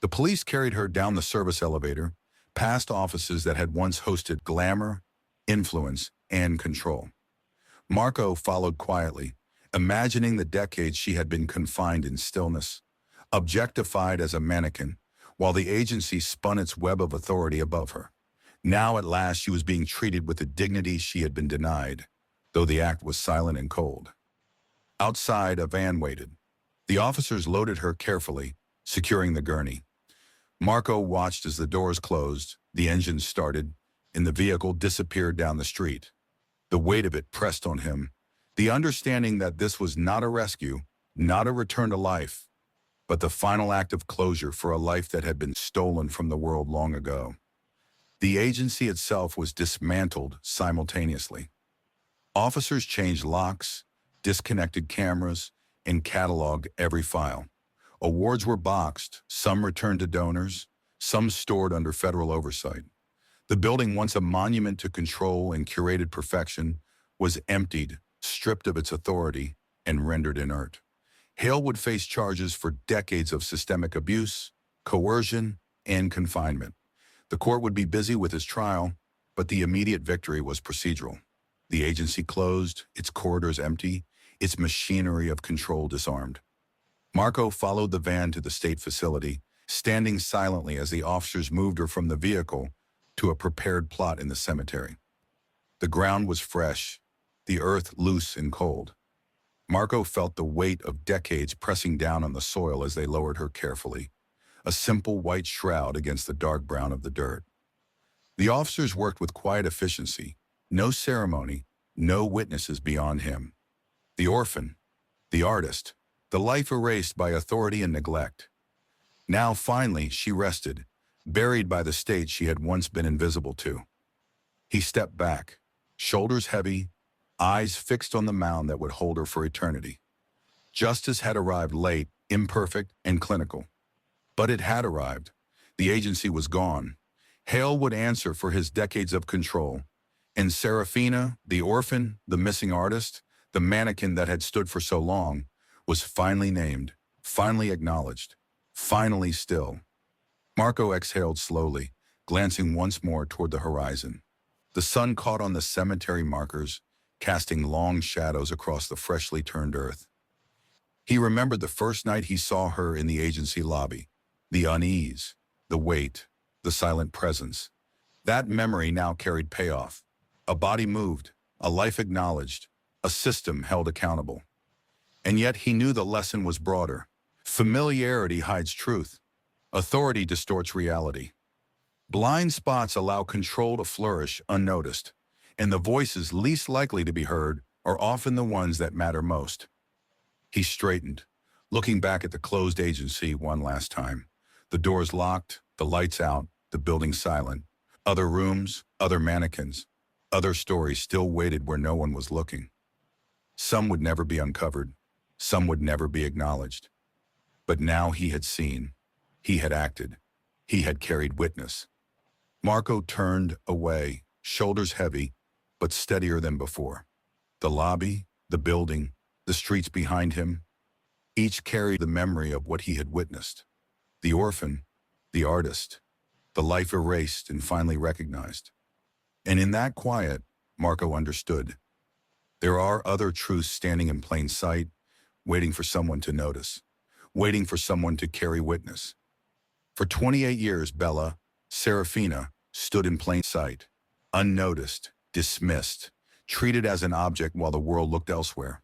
The police carried her down the service elevator, past offices that had once hosted glamour, influence, and control. Marco followed quietly, imagining the decades she had been confined in stillness, objectified as a mannequin, while the agency spun its web of authority above her. Now at last she was being treated with the dignity she had been denied, though the act was silent and cold. Outside, a van waited. The officers loaded her carefully, securing the gurney. Marco watched as the doors closed, the engines started, and the vehicle disappeared down the street. The weight of it pressed on him, the understanding that this was not a rescue, not a return to life, but the final act of closure for a life that had been stolen from the world long ago. The agency itself was dismantled simultaneously. Officers changed locks, disconnected cameras, and cataloged every file. Awards were boxed, some returned to donors, some stored under federal oversight. The building, once a monument to control and curated perfection, was emptied, stripped of its authority, and rendered inert. Hale would face charges for decades of systemic abuse, coercion, and confinement. The court would be busy with his trial, but the immediate victory was procedural. The agency closed, its corridors empty, its machinery of control disarmed. Marco followed the van to the state facility, standing silently as the officers moved her from the vehicle to a prepared plot in the cemetery. The ground was fresh, the earth loose and cold. Marco felt the weight of decades pressing down on the soil as they lowered her carefully, a simple white shroud against the dark brown of the dirt. The officers worked with quiet efficiency, no ceremony, no witnesses beyond him. The orphan, the artist, the life erased by authority and neglect. Now finally she rested, buried by the state she had once been invisible to. He stepped back, shoulders heavy, eyes fixed on the mound that would hold her for eternity. Justice had arrived late, imperfect, and clinical. But it had arrived. The agency was gone. Hale would answer for his decades of control. And Serafina, the orphan, the missing artist, the mannequin that had stood for so long, was finally named, finally acknowledged, finally still. Marco exhaled slowly, glancing once more toward the horizon. The sun caught on the cemetery markers, casting long shadows across the freshly turned earth. He remembered the first night he saw her in the agency lobby, the unease, the weight, the silent presence. That memory now carried payoff. A body moved, a life acknowledged, a system held accountable. And yet he knew the lesson was broader. Familiarity hides truth. Authority distorts reality. Blind spots allow control to flourish unnoticed, and the voices least likely to be heard are often the ones that matter most. He straightened, looking back at the closed agency one last time. The doors locked, the lights out, the building silent. Other rooms, other mannequins, other stories still waited where no one was looking. Some would never be uncovered. Some would never be acknowledged. But now he had seen. He had acted. He had carried witness. Marco turned away, shoulders heavy, but steadier than before. The lobby, the building, the streets behind him. Each carried the memory of what he had witnessed. The orphan, the artist, the life erased and finally recognized. And in that quiet, Marco understood. There are other truths standing in plain sight, waiting for someone to notice, waiting for someone to carry witness. For 28 years, Bella, Serafina, stood in plain sight, unnoticed, dismissed, treated as an object while the world looked elsewhere.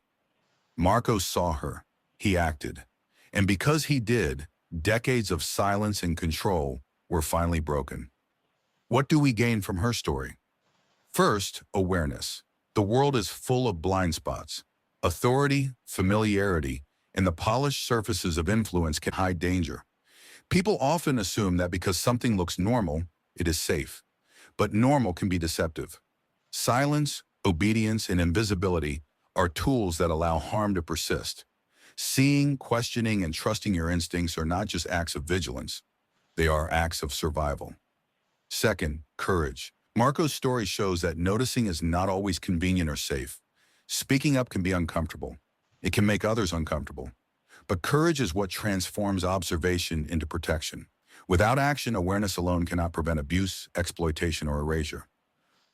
Marco saw her. He acted. And because he did, decades of silence and control were finally broken. What do we gain from her story? First, awareness. The world is full of blind spots. Authority, familiarity, and the polished surfaces of influence can hide danger. People often assume that because something looks normal, it is safe. But normal can be deceptive. Silence, obedience, and invisibility are tools that allow harm to persist. Seeing, questioning, and trusting your instincts are not just acts of vigilance. They are acts of survival. Second, courage. Marco's story shows that noticing is not always convenient or safe. Speaking up can be uncomfortable. It can make others uncomfortable. But courage is what transforms observation into protection. Without action, awareness alone cannot prevent abuse, exploitation, or erasure.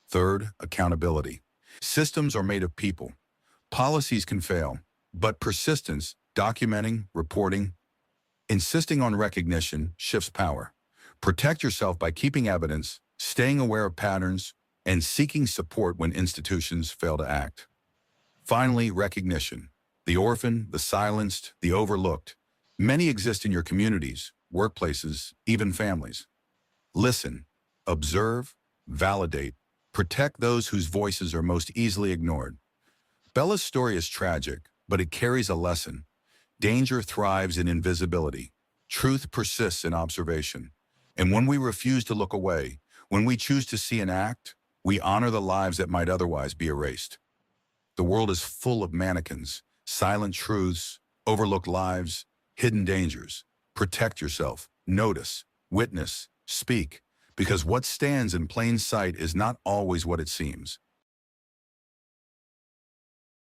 Third, accountability. Systems are made of people. Policies can fail, but persistence, documenting, reporting, insisting on recognition shifts power. Protect yourself by keeping evidence, staying aware of patterns, and seeking support when institutions fail to act. Finally, recognition. The orphan, the silenced, the overlooked. Many exist in your communities, workplaces, even families. Listen, observe, validate, protect those whose voices are most easily ignored. Bella's story is tragic, but it carries a lesson. Danger thrives in invisibility. Truth persists in observation. And when we refuse to look away, when we choose to see and act, we honor the lives that might otherwise be erased. The world is full of mannequins, silent truths, overlooked lives, hidden dangers. Protect yourself, notice, witness, speak, because what stands in plain sight is not always what it seems.